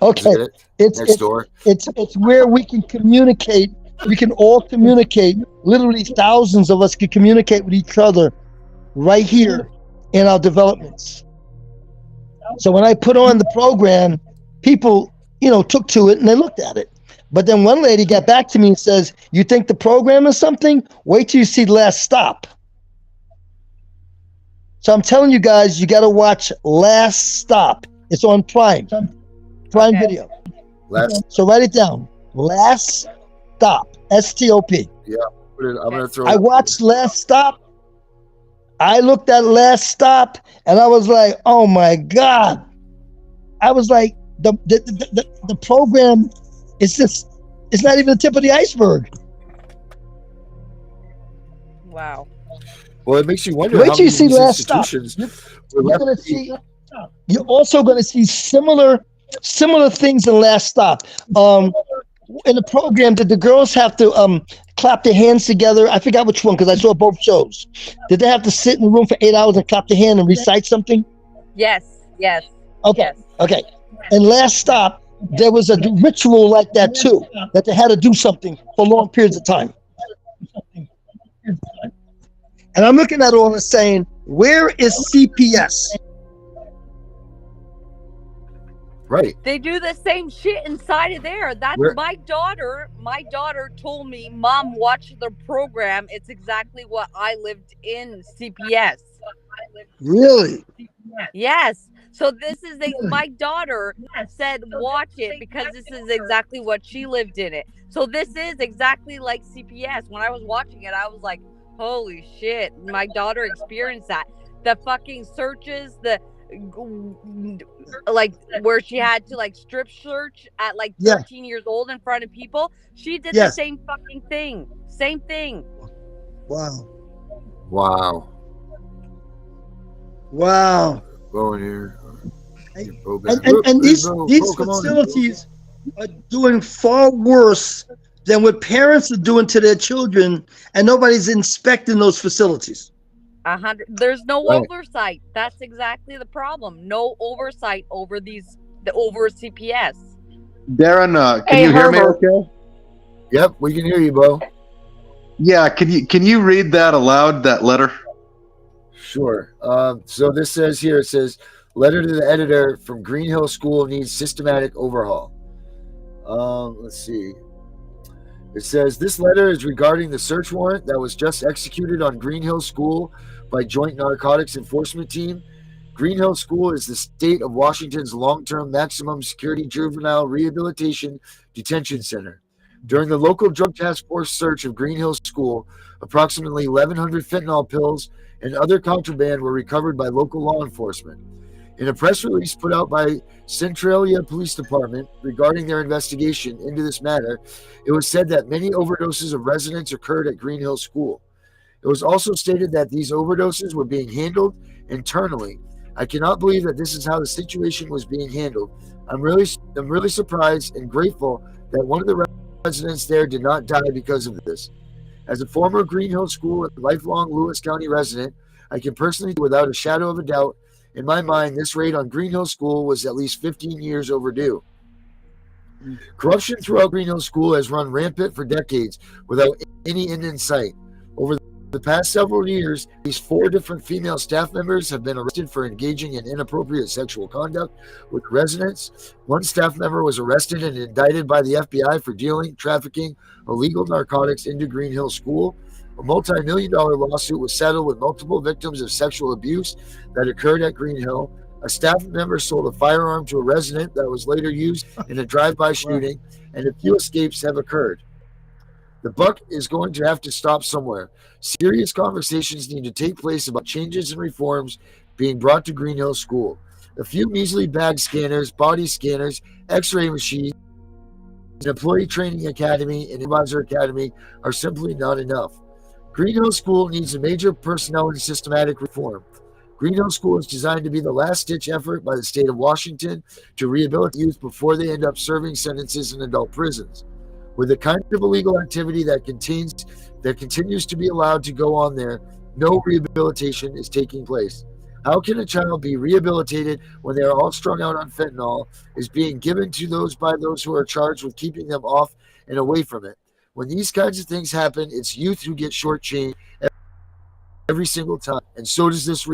Okay, Is it? Next door. It's where we can communicate. We can all communicate. Literally, thousands of us can communicate with each other right here in our developments. So when I put on the program, people, took to it and they looked at it. But then one lady got back to me and says, "You think the program is something? Wait till you see Last Stop." So I'm telling you guys, you got to watch Last Stop. It's on Prime Video. So write it down. Last Stop. STOP. Yeah, I'm gonna throw. I watched Last Stop. I looked at Last Stop, and I was like, "Oh my God!" I was like, "The program is just—it's not even the tip of the iceberg." Wow. Well, it makes you wonder. Wait how till you many see Last Stop. You're also going to see similar things in Last Stop. In the program, did the girls have to clap their hands together? I forgot which one because I saw both shows. Did they have to sit in the room for 8 hours and clap their hand and recite something? Yes. Okay. Yes. Okay. In Last Stop, there was a ritual like that too, that they had to do something for long periods of time. And I'm looking at all this saying, where is CPS? Right. They do the same shit inside of there. That's my daughter. My daughter told me, "Mom, watch the program. It's exactly what I lived in CPS." Really? Yes. So this is my daughter said, "Watch it because this is exactly what she lived in it." So this is exactly like CPS. When I was watching it, I was like, "Holy shit!" My daughter experienced that. The fucking searches, like where she had to like strip search at like 13 years old in front of people. She did the same fucking thing. Same thing. Wow. Go in here. And these facilities are doing far worse than what parents are doing to their children, and nobody's inspecting those facilities. 100. There's no oversight. That's exactly the problem. No oversight over over CPS. Darren, can you hear me okay? Yep, we can hear you, Bo. Yeah, can you read that aloud, that letter? Sure. So this says here, it says, "Letter to the editor from Green Hill School needs systematic overhaul." Let's see. It says, "This letter is regarding the search warrant that was just executed on Green Hill School by Joint Narcotics Enforcement Team. Green Hill School is the state of Washington's long-term maximum security juvenile rehabilitation detention center. During the local drug task force search of Green Hill School, approximately 1,100 fentanyl pills and other contraband were recovered by local law enforcement. In a press release put out by Centralia Police Department regarding their investigation into this matter, it was said that many overdoses of residents occurred at Green Hill School. It was also stated that these overdoses were being handled internally. I cannot believe that this is how the situation was being handled. I'm really surprised and grateful that one of the residents there did not die because of this. As a former Green Hill School and lifelong Lewis County resident, I can personally, without a shadow of a doubt, in my mind, this raid on Green Hill School was at least 15 years overdue. Corruption throughout Green Hill School has run rampant for decades without any end in sight. Over the past several years, these 4 different female staff members have been arrested for engaging in inappropriate sexual conduct with residents. One staff member was arrested and indicted by the FBI for dealing, trafficking illegal narcotics into Green Hill School. A multi-million-dollar lawsuit was settled with multiple victims of sexual abuse that occurred at Green Hill. A staff member sold a firearm to a resident that was later used in a drive-by shooting, and a few escapes have occurred. The buck is going to have to stop somewhere. Serious conversations need to take place about changes and reforms being brought to Green Hill School. A few measly bag scanners, body scanners, x-ray machines, an employee training academy, and advisor academy are simply not enough. Green Hill School needs a major personnel and systematic reform. Green Hill School is designed to be the last-ditch effort by the state of Washington to rehabilitate youth before they end up serving sentences in adult prisons. With the kind of illegal activity that continues to be allowed to go on there, no rehabilitation is taking place. How can a child be rehabilitated when they are all strung out on fentanyl, is being given to those who are charged with keeping them off and away from it? When these kinds of things happen, it's youth who get shortchanged every single time, and so does this.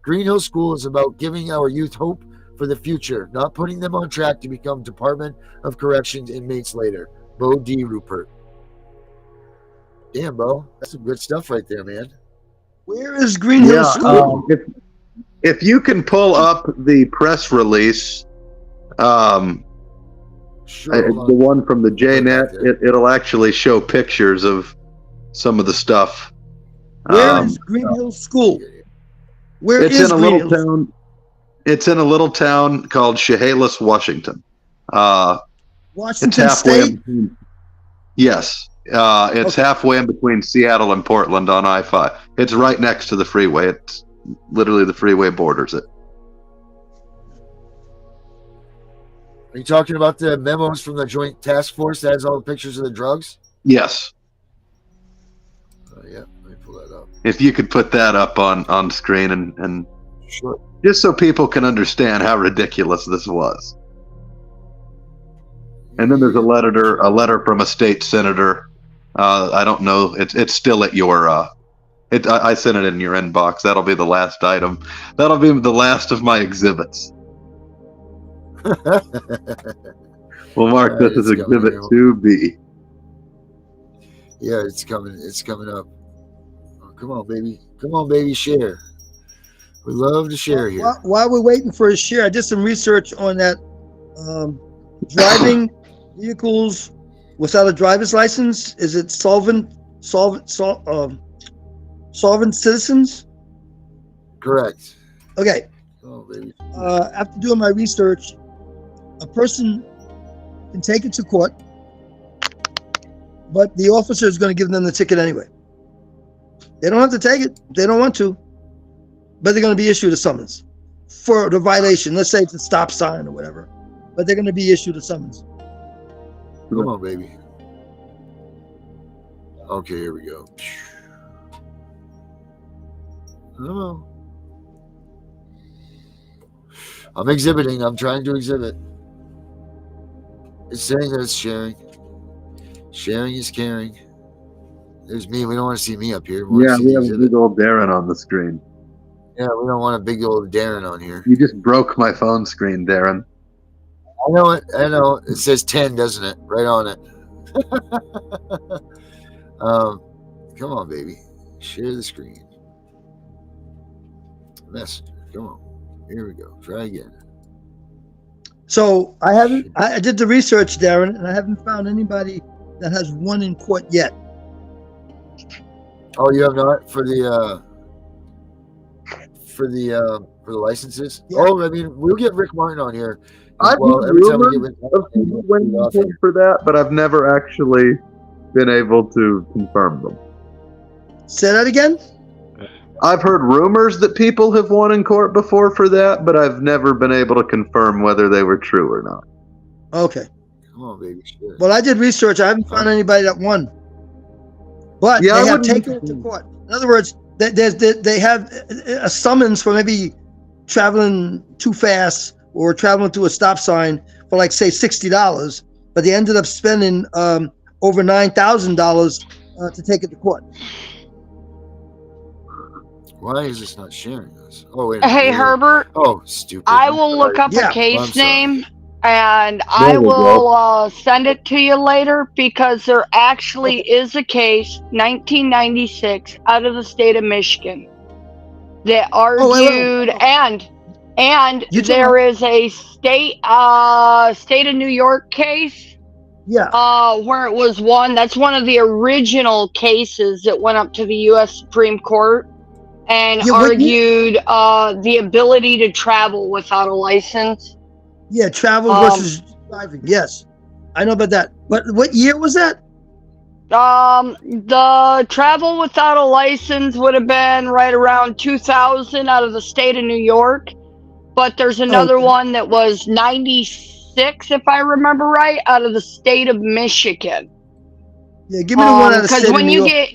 Green Hill School is about giving our youth hope for the future, not putting them on track to become Department of Corrections inmates later. Bo D. Rupert. Damn, Bo. That's some good stuff right there, man. Where is Green Hill School? If you can pull up the press release, Sure, the one from the JNet, it'll actually show pictures of some of the stuff. Where is Green Hill School? Where it's is in a Green little Hill? town. It's in a little town called Chehalis, Washington. Washington it's halfway State? Yes. It's halfway in between Seattle and Portland on I-5. It's right next to the freeway. It's literally the freeway borders it. Are you talking about the memos from the Joint Task Force that has all the pictures of the drugs? Yes. Yeah, let me pull that up. If you could put that up on screen and Sure. just so people can understand how ridiculous this was. And then there's a letter from a state senator. I don't know. It's still at your. I sent it in your inbox. That'll be the last item. That'll be the last of my exhibits. We'll mark this as Exhibit 2B. Yeah, it's coming. It's coming up. Oh, come on, baby. Come on, baby. Share. We love to share here. While we're waiting for his share, I did some research on that driving vehicles without a driver's license. Is it solvent citizens? Correct. Okay. Oh, baby. After doing my research, a person can take it to court, but the officer is going to give them the ticket anyway. They don't have to take it. They don't want to, but they're going to be issued a summons for the violation. Let's say it's a stop sign or whatever, but they're going to be issued a summons. Come on, baby. Okay, here we go. Oh. I'm exhibiting. I'm trying to exhibit. It's saying that it's sharing. Sharing is caring. There's me. We don't want to see me up here. We have a big old Darren on the screen. Yeah, we don't want a big old Darren on here. You just broke my phone screen, Darren. I know it. I know. It says 10, doesn't it? Right on it. Come on, baby. Share the screen. Messenger. Come on. Here we go. Try again. So I did the research, Darren, and I haven't found anybody that has won in court yet. Oh, you have not for the licenses? Yeah. Oh, I mean, we'll get Rick Martin on here. I've heard rumors of people winning for that, but I've never actually been able to confirm them. Say that again? I've heard rumors that people have won in court before for that, but I've never been able to confirm whether they were true or not. Okay. Come on, baby. Sure. Well, I did research. I haven't found anybody that won. But Yeah, they I have wouldn't- taken it to court. In other words, they have a summons for maybe traveling too fast or traveling through a stop sign for, like, say, $60, but they ended up spending over $9,000 to take it to court. Why is this not sharing this? Oh, wait a minute. Hey, Herbert, Oh, stupid. I will look up Yeah. a case I'm sorry. name and I There we will send it to you later because there actually is a case, 1996, out of the state of Michigan that wait. argued and You there is a state of New York case Yeah. where it was won. That's one of the original cases that went up to the U.S. Supreme Court and Yeah, what year? argued the ability to travel without a license. Yeah, travel versus driving. Yes. I know about that. But what year was that? The travel without a license would have been right around 2,000 out of the state of New York. But there's another one that was 96, if I remember right, out of the state of Michigan. Yeah, give me the one out of the Because state of New York.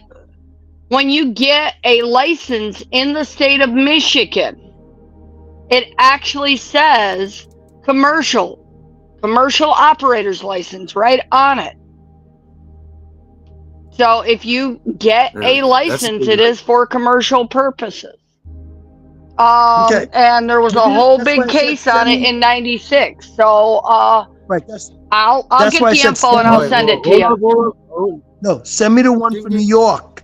when you get a license in the state of Michigan, it actually says commercial operator's license right on it. So if you get a license, it is for commercial purposes. Okay. And there was a whole big case on it in '96. So Right. I'll That's get why I the said info and I'll send it to you. No, send me the one for New York,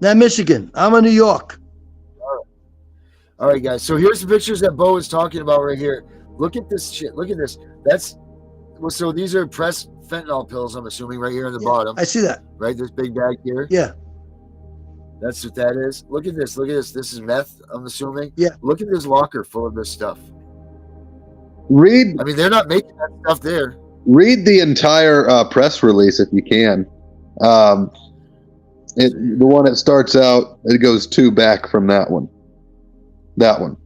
not Michigan. I'm in New York. All right, guys. So here's the pictures that Bo is talking about right here. Look at this shit. Look at this. So these are pressed fentanyl pills, I'm assuming, right here on the bottom. I see that. Right, this big bag here. Yeah. That's what that is. Look at this. Look at this. This is meth, I'm assuming. Yeah. Look at this locker full of this stuff. I Read mean, they're not making that stuff there. the entire press release if you can. The one that starts out, it goes 2 back from that one. That one.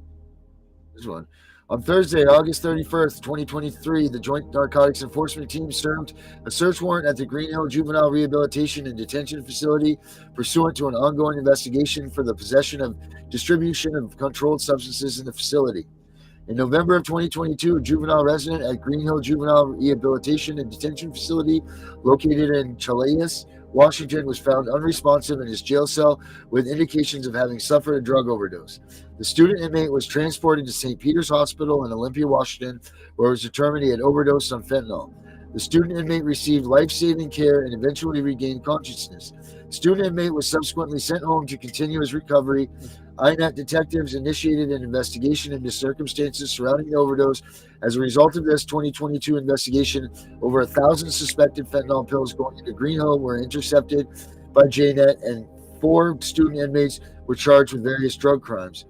This one. On Thursday, August 31st, 2023, the Joint Narcotics Enforcement Team served a search warrant at the Green Hill Juvenile Rehabilitation and Detention Facility pursuant to an ongoing investigation for the possession of distribution of controlled substances in the facility. In November of 2022, a juvenile resident at Green Hill Juvenile Rehabilitation and Detention Facility located in Chehalis, Washington, was found unresponsive in his jail cell with indications of having suffered a drug overdose. The student inmate was transported to St. Peter's Hospital in Olympia, Washington, where it was determined he had overdosed on fentanyl. The student inmate received life-saving care and eventually regained consciousness. The student inmate was subsequently sent home to continue his recovery. INET detectives initiated an investigation into circumstances surrounding the overdose. As a result of this 2022 investigation, over 1,000 suspected fentanyl pills going into Green Hill were intercepted by JNet, and 4 student inmates were charged with various drug crimes.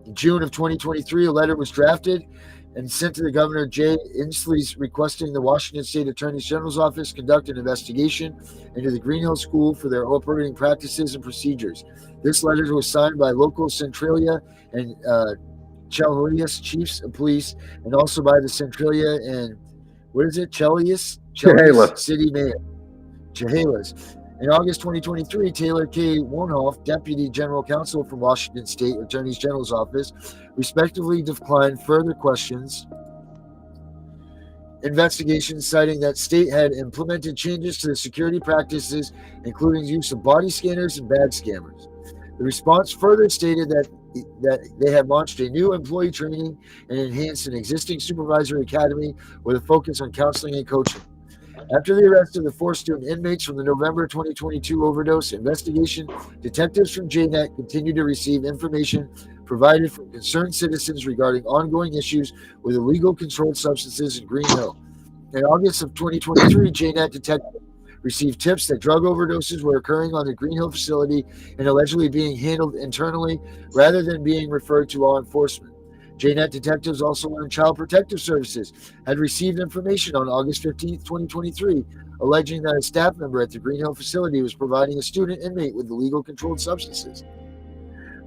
In June of 2023, a letter was drafted and sent to the Governor Jay Inslee requesting the Washington State Attorney General's Office conduct an investigation into the Green Hill School for their operating practices and procedures. This letter was signed by local Centralia and Chehalis chiefs of police, and also by the Centralia and Chehalis city mayor. Chehalis. In August 2023, Taylor K. Wohnhoff, Deputy General Counsel from Washington State Attorney General's Office, respectively declined further questions. Investigations citing that state had implemented changes to the security practices, including use of body scanners and bag scammers. The response further stated that they had launched a new employee training and enhanced an existing supervisory academy with a focus on counseling and coaching. After the arrest of the 4 student inmates from the November 2022 overdose investigation, detectives from JNet continued to receive information provided from concerned citizens regarding ongoing issues with illegal controlled substances in Green Hill. In August of 2023, JNet detectives received tips that drug overdoses were occurring on the Green Hill facility and allegedly being handled internally rather than being referred to law enforcement. JNet detectives also learned Child Protective Services had received information on August 15, 2023, alleging that a staff member at the Green Hill facility was providing a student inmate with illegal controlled substances.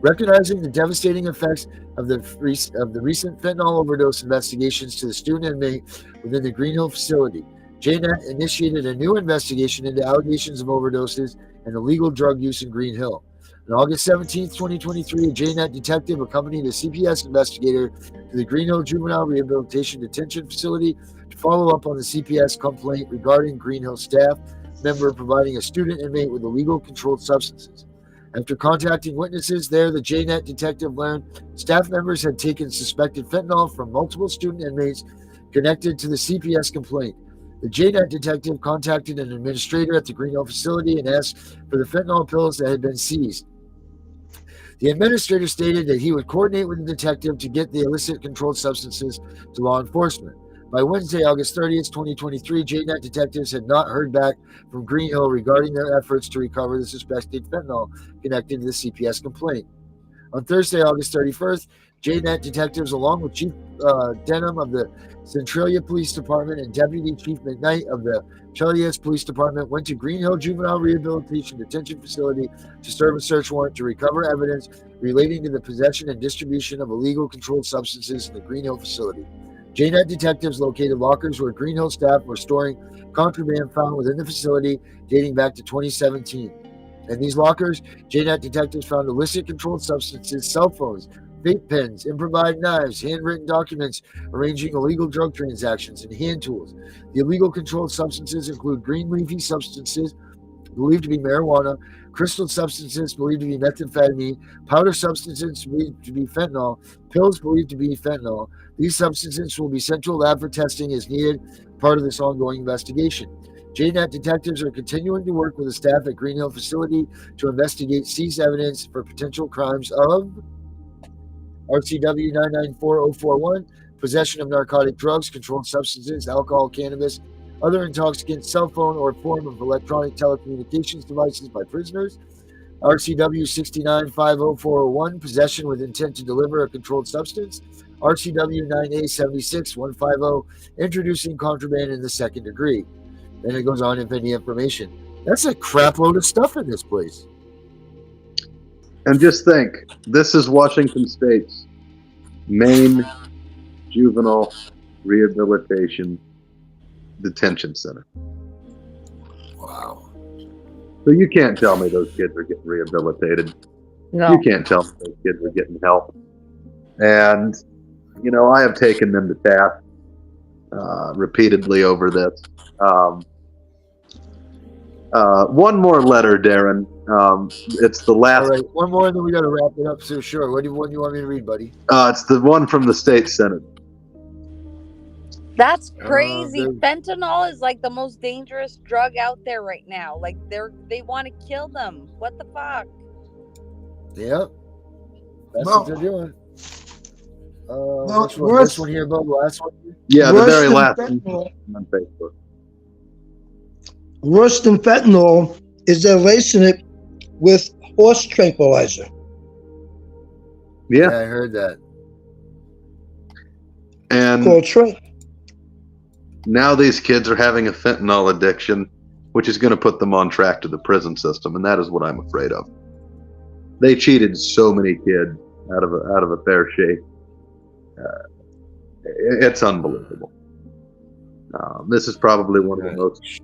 Recognizing the devastating effects of the recent fentanyl overdose investigations to the student inmate within the Green Hill facility, JNet initiated a new investigation into allegations of overdoses and illegal drug use in Green Hill. On August 17, 2023, a JNet detective accompanied a CPS investigator to the Green Hill Juvenile Rehabilitation Detention Facility to follow up on the CPS complaint regarding Green Hill staff member providing a student inmate with illegal controlled substances. After contacting witnesses there, the JNet detective learned staff members had taken suspected fentanyl from multiple student inmates connected to the CPS complaint. The JNet detective contacted an administrator at the Green Hill facility and asked for the fentanyl pills that had been seized. The administrator stated that he would coordinate with the detective to get the illicit controlled substances to law enforcement. By Wednesday, August 30th, 2023, JNet detectives had not heard back from Green Hill regarding their efforts to recover the suspected fentanyl connected to the CPS complaint. On Thursday, August 31st, JNet detectives, along with Chief Denham of the Centralia Police Department and Deputy Chief McKnight of the Chelios Police Department, went to Green Hill Juvenile Rehabilitation Detention Facility to serve a search warrant to recover evidence relating to the possession and distribution of illegal controlled substances in the Green Hill facility. JNet detectives located lockers where Green Hill staff were storing contraband found within the facility dating back to 2017. In these lockers, JNet detectives found illicit controlled substances, cell phones, vape pens, improvised knives, handwritten documents arranging illegal drug transactions, and hand tools. The illegal controlled substances include green leafy substances believed to be marijuana, crystal substances believed to be methamphetamine, powder substances believed to be fentanyl, pills believed to be fentanyl. These substances will be sent to a lab for testing as needed, part of this ongoing investigation. JNet detectives are continuing to work with the staff at Green Hill facility to investigate seized evidence for potential crimes of RCW 994041, possession of narcotic drugs, controlled substances, alcohol, cannabis, other intoxicants, cell phone, or form of electronic telecommunications devices by prisoners. RCW 6950401, possession with intent to deliver a controlled substance. RCW 9A76150, introducing contraband in the second degree. Then it goes on if any information. That's a crap load of stuff in this place. And just think, this is Washington State's main juvenile rehabilitation detention center. Wow. So you can't tell me those kids are getting rehabilitated. No. You can't tell me those kids are getting help. And, you know, I have taken them to task repeatedly over this. One more letter, Darren. It's the last. All right, one more, and then we got to wrap it up. So sure, what do you want me to read, buddy? It's the one from the state senate. That's crazy. Dude. Fentanyl is like the most dangerous drug out there right now. Like they want to kill them. What the fuck? Yep. That's No. what they're doing. No, Which one? worse- This one here, Bob? The last one? Yeah, the Worse very than last fentanyl. one on Facebook. Worse than fentanyl is they're lacing it with horse tranquilizer. Yeah, I heard that. and Called Trent. now these kids are having a fentanyl addiction, which is going to put them on track to the prison system, and that is what I'm afraid of. They cheated so many kids out of a fair shake. It's unbelievable. This is probably one of the most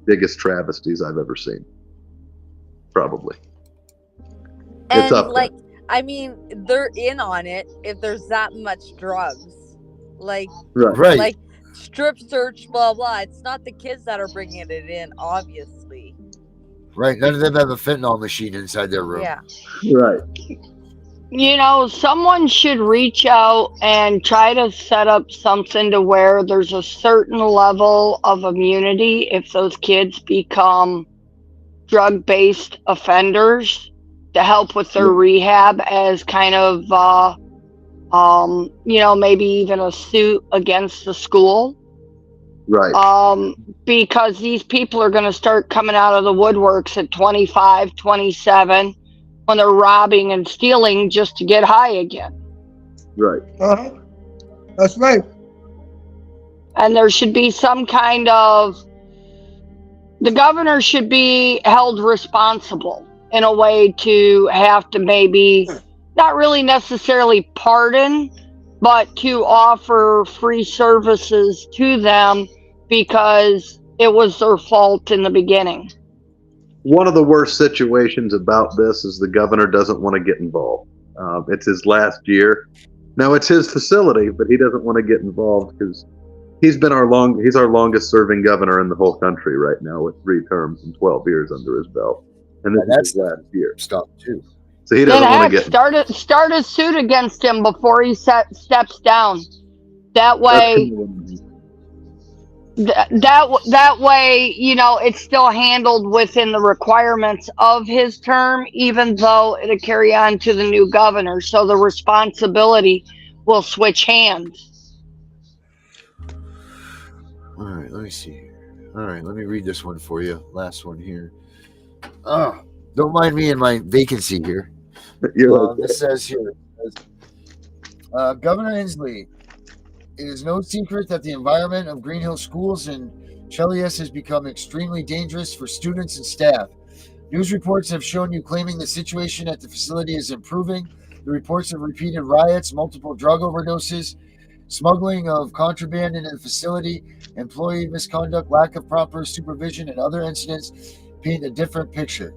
biggest travesties I've ever seen. Probably. And It's up there. like, I mean, they're in on it if there's that much drugs. Like, Right. like strip search, blah blah. It's not the kids that are bringing it in, obviously. Right. None of them have a fentanyl machine inside their room. Yeah. Right. You know, someone should reach out and try to set up something to where there's a certain level of immunity if those kids become drug-based offenders to help with their rehab as kind of, you know, maybe even a suit against the school. Right. Because these people are going to start coming out of the woodworks at 25, 27 when they're robbing and stealing just to get high again. Right. Uh-huh. That's right. And there should be some kind of, the governor should be held responsible in a way to have to maybe not really necessarily pardon, but to offer free services to them because it was their fault in the beginning. One of the worst situations about this is the governor doesn't want to get involved. It's his last year. Now it's his facility, but he doesn't want to get involved because he's our longest serving governor in the whole country right now with 3 terms and 12 years under his belt. And this is his last year. Stop too. So he Then doesn't want heck, to get start a suit against him before he steps down. That way, that way, you know, it's still handled within the requirements of his term, even though it'll carry on to the new governor. So the responsibility will switch hands. All right, let me see here. All right, let me read this one for you. Last one here. Oh, don't mind me and my vacancy here. You're okay. This says here, Governor Inslee, it is no secret that the environment of Green Hill Schools in Chelios has become extremely dangerous for students and staff. News reports have shown you claiming the situation at the facility is improving. The reports of repeated riots, multiple drug overdoses, smuggling of contraband into the facility, employee misconduct, lack of proper supervision, and other incidents paint a different picture,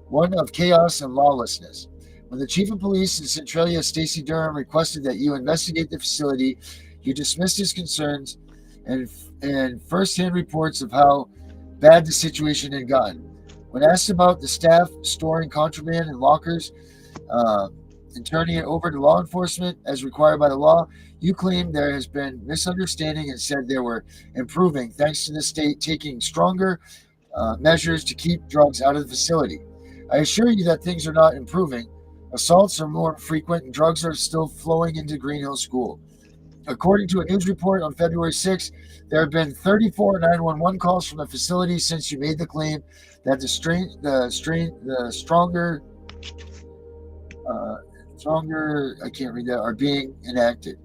one of chaos and lawlessness. When the chief of police in Centralia, Stacey Durham, requested that you investigate the facility, you dismissed his concerns and first-hand reports of how bad the situation had gotten. When asked about the staff storing contraband in lockers and turning it over to law enforcement as required by the law, you claimed there has been misunderstanding and said they were improving thanks to the state taking stronger measures to keep drugs out of the facility. I assure you that things are not improving. Assaults are more frequent and drugs are still flowing into Green Hill School. According to a news report on February 6th, there have been 34 911 calls from the facility since you made the claim that the stronger, I can't read that, are being enacted.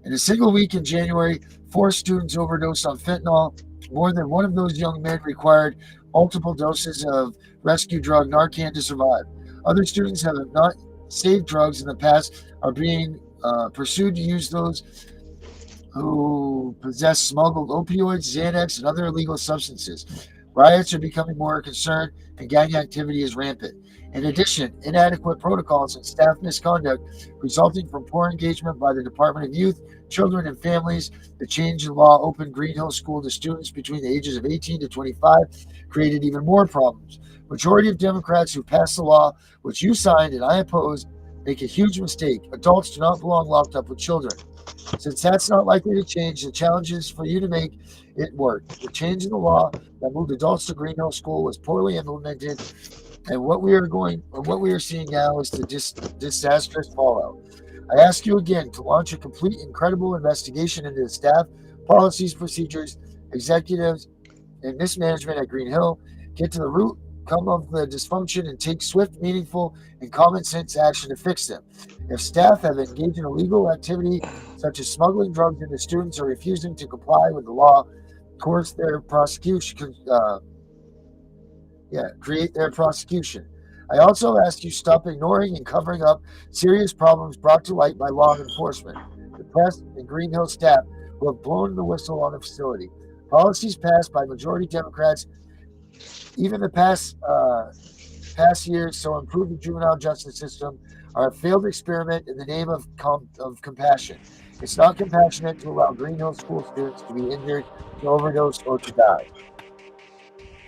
In a single week in January, 4 students overdosed on fentanyl. More than one of those young men required multiple doses of rescue drug Narcan to survive. Other students have not saved drugs in the past are being pursued to use those who possess smuggled opioids, Xanax, and other illegal substances. Riots are becoming more a concern, and gang activity is rampant. In addition, inadequate protocols and staff misconduct resulting from poor engagement by the Department of Youth, Children, and Families. The change in law opened Green Hill School to students between the ages of 18 to 25, created even more problems. Majority of Democrats who passed the law, which you signed and I oppose, make a huge mistake. Adults do not belong locked up with children. Since that's not likely to change, the challenge is for you to make it work. The change in the law that moved adults to Green Hill School was poorly implemented, and what we are seeing now is the disastrous fallout. I ask you again to launch a complete, incredible investigation into the staff, policies, procedures, executives, and mismanagement at Green Hill. Get to the root of the dysfunction and take swift, meaningful, and common sense action to fix them. If staff have engaged in illegal activity such as smuggling drugs into students or refusing to comply with the law, course their prosecution. Create their prosecution. I also ask you stop ignoring and covering up serious problems brought to light by law enforcement, the press, and Green Hill staff who have blown the whistle on the facility. Policies passed by majority Democrats, even the past years, so improve the juvenile justice system, are a failed experiment in the name of compassion. It's not compassionate to allow Green Hill School students to be injured, to overdose, or to die.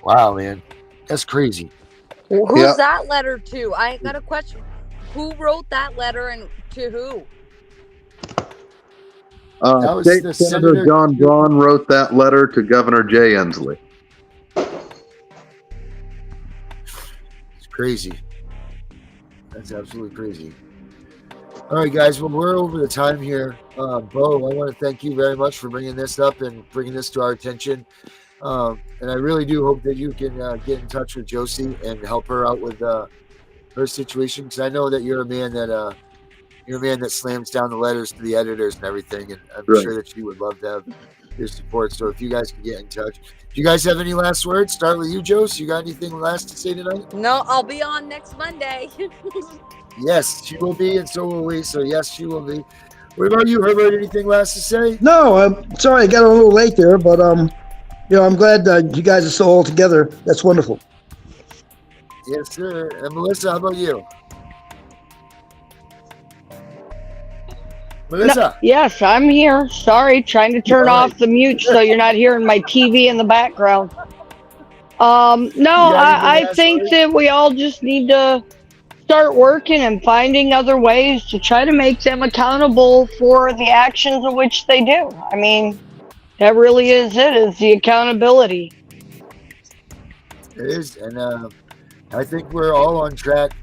Wow, man. That's crazy. Who's that letter to? I got a question. Who wrote that letter and to who? State Senator John Braun wrote that letter to Governor Jay Inslee. It's crazy. That's absolutely crazy. All right, guys. Well, we're over the time here. Bo, I want to thank you very much for bringing this up and bringing this to our attention. And I really do hope that you can get in touch with Josie and help her out with her situation, because I know that you're a man that slams down the letters to the editors and everything, and I'm sure that she would love to have your support. So if you guys can get in touch. Do you guys have any last words? Start with you, Josie. You got anything last to say tonight? No, I'll be on next Monday. Yes, she will be, and so will we. So yes, she will be. What about you, Herbert? Anything last to say? No, I'm sorry I got a little late there, but I'm glad you guys are so all together. That's wonderful. Yes, sir. And Melissa, how about you? Melissa? No, yes, I'm here. Sorry, trying to turn off the mute so you're not hearing my TV in the background. I think that we all just need to start working and finding other ways to try to make them accountable for the actions of which they do. I mean, that really is the accountability. It is, and I think we're all on track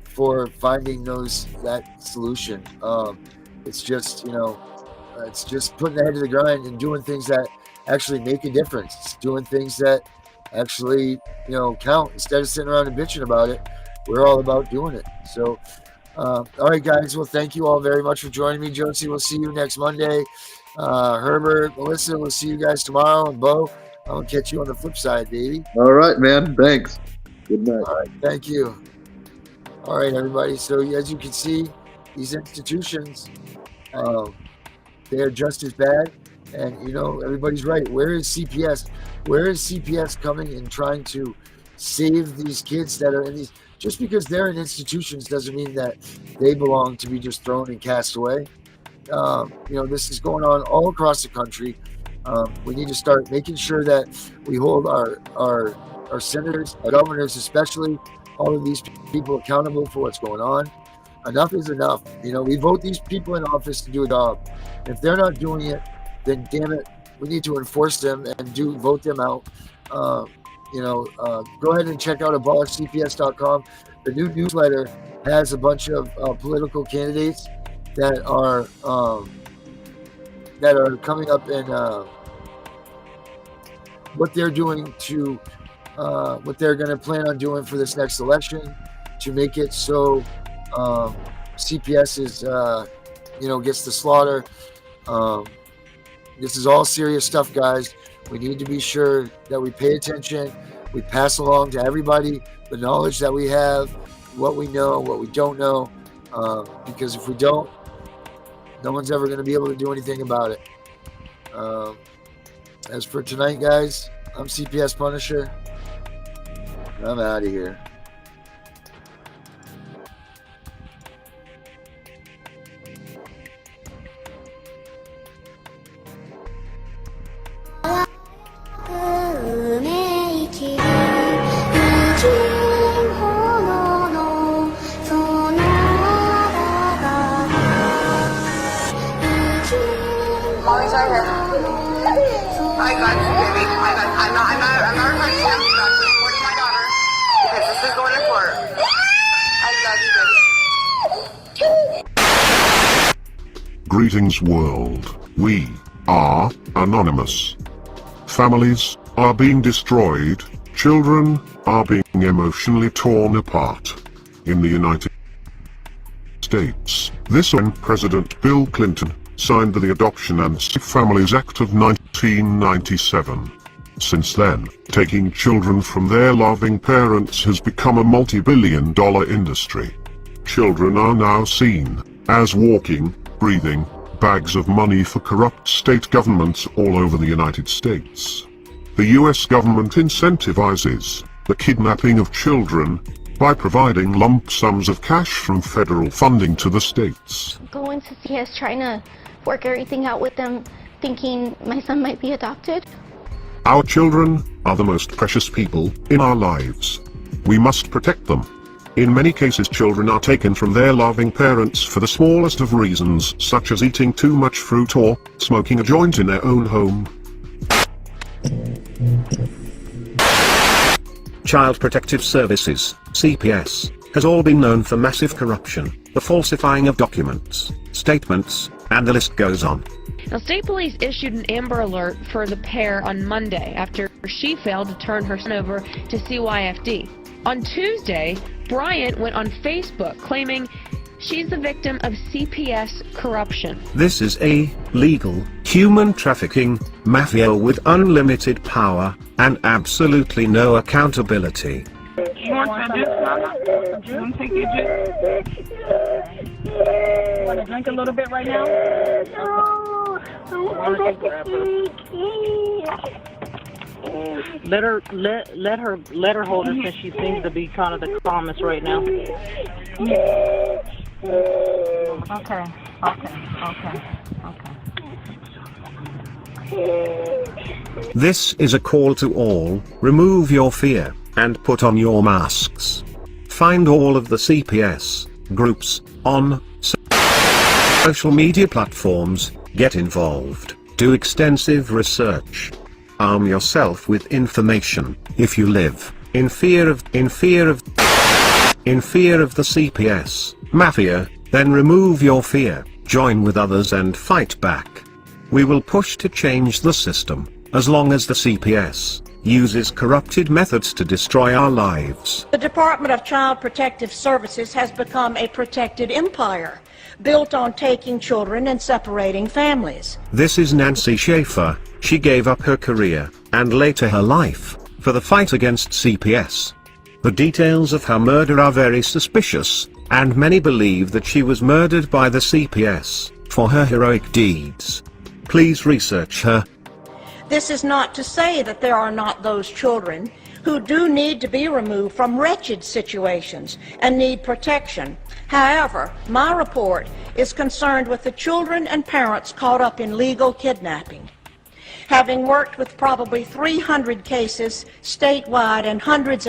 for finding that solution. It's just, it's just putting the head to the grind and doing things that actually make a difference. Doing things that actually, count instead of sitting around and bitching about it. We're all about doing it. So All right, guys. Well, thank you all very much for joining me. Josie, we'll see you next Monday. Herbert, Melissa, we'll see you guys tomorrow. And Bo, I'll catch you on the flip side, baby. All right, man. Thanks. Good night. All right, thank you. All right, everybody. So as you can see, these institutions, they are just as bad. And, you know, everybody's right. Where is CPS? Where is CPS coming and trying to save these kids that are in these? Just because they're in institutions doesn't mean that they belong to be just thrown and cast away. You know, this is going on all across the country. We need to start making sure that we hold our senators, our governors especially, all of these people accountable for what's going on. Enough is enough. You know, we vote these people in office to do a job. If they're not doing it, then damn it, we need to enforce them and vote them out. You know, go ahead and check out abolishcps.com. The new newsletter has a bunch of political candidates that are coming up and what they're doing to what they're going to plan on doing for this next election to make it so CPS is you know, gets the slaughter. This is all serious stuff, guys. We need to be sure that we pay attention. We pass along to everybody the knowledge that we have, what we know, what we don't know, because if we don't, no one's ever going to be able to do anything about it. As for tonight, guys, I'm CPS Punisher. I'm out of here. Mommy's right here. I got you, baby. I'm not referring to you. I'm reporting my daughter because this is going to court. I love you, baby. Greetings, world. We are anonymous. Families are being destroyed. Children are being emotionally torn apart. In the United States, this when President Bill Clinton signed the Adoption and Safe Families Act of 1997. Since then, taking children from their loving parents has become a multi-billion-dollar industry. Children are now seen as walking, breathing bags of money for corrupt state governments all over the United States. The US government incentivizes the kidnapping of children by providing lump sums of cash from federal funding to the states. Going to CPS, trying to work everything out with them, thinking my son might be adopted. Our children are the most precious people in our lives. We must protect them. In many cases, children are taken from their loving parents for the smallest of reasons, such as eating too much fruit or smoking a joint in their own home. Child Protective Services, CPS, has all been known for massive corruption, the falsifying of documents, statements, and the list goes on. Now, state police issued an Amber Alert for the pair on Monday after she failed to turn her son over to CYFD. On Tuesday, Bryant went on Facebook claiming she's the victim of CPS corruption. This is a legal, human trafficking mafia with unlimited power and absolutely no accountability. You want to take your juice? Want to drink a little bit right now? Let her hold her since she seems to be kind of the calmest right now. Okay. This is a call to all, remove your fear, and put on your masks. Find all of the CPS groups on social media platforms, get involved, do extensive research. Arm yourself with information. If you live in fear of the CPS mafia, then remove your fear, join with others and fight back. We will push to change the system, as long as the CPS, uses corrupted methods to destroy our lives. The Department of Child Protective Services has become a protected empire, built on taking children and separating families. This is Nancy Schaefer. She gave up her career, and later her life, for the fight against CPS. The details of her murder are very suspicious, and many believe that she was murdered by the CPS for her heroic deeds. Please research her. This is not to say that there are not those children who do need to be removed from wretched situations and need protection. However, my report is concerned with the children and parents caught up in legal kidnapping. Having worked with probably 300 cases statewide and hundreds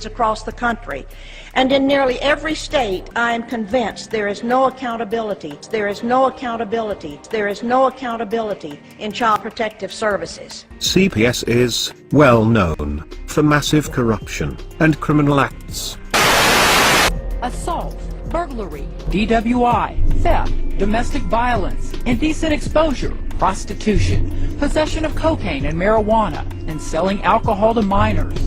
across the country, and in nearly every state, I am convinced there is no accountability. There is no accountability. There is no accountability in Child Protective Services. CPS is well known for massive corruption and criminal acts. Assault, burglary, DWI, theft, domestic violence, indecent exposure, prostitution, possession of cocaine and marijuana, and selling alcohol to minors.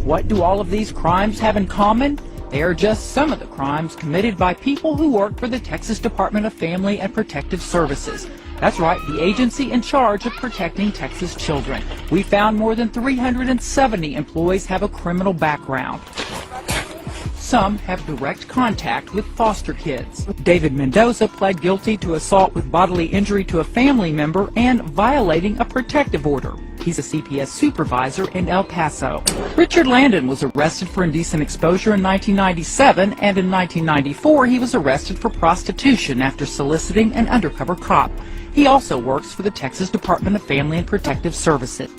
What do all of these crimes have in common? They are just some of the crimes committed by people who work for the Texas Department of Family and Protective Services. That's right, the agency in charge of protecting Texas children. We found more than 370 employees have a criminal background. Some have direct contact with foster kids. David Mendoza pled guilty to assault with bodily injury to a family member and violating a protective order. He's a CPS supervisor in El Paso. Richard Landon was arrested for indecent exposure in 1997, and in 1994 he was arrested for prostitution after soliciting an undercover cop. He also works for the Texas Department of Family and Protective Services.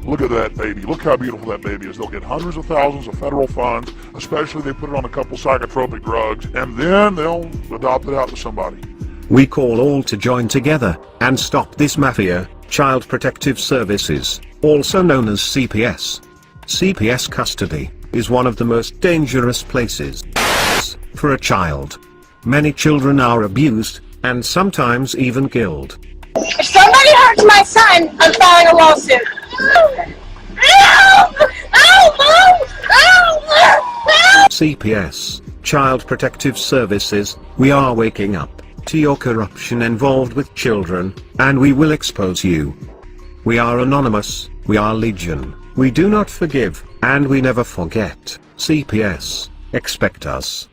Look at that baby. Look how beautiful that baby is. They'll get hundreds of thousands of federal funds, especially if they put it on a couple psychotropic drugs, and then they'll adopt it out to somebody. We call all to join together and stop this mafia. Child Protective Services, also known as CPS. CPS custody is one of the most dangerous places for a child. Many children are abused and sometimes even killed. If somebody hurts my son, I'm filing a lawsuit. CPS, Child Protective Services, we are waking up to your corruption involved with children, and we will expose you. We are anonymous, we are legion, we do not forgive, and we never forget. CPS, expect us.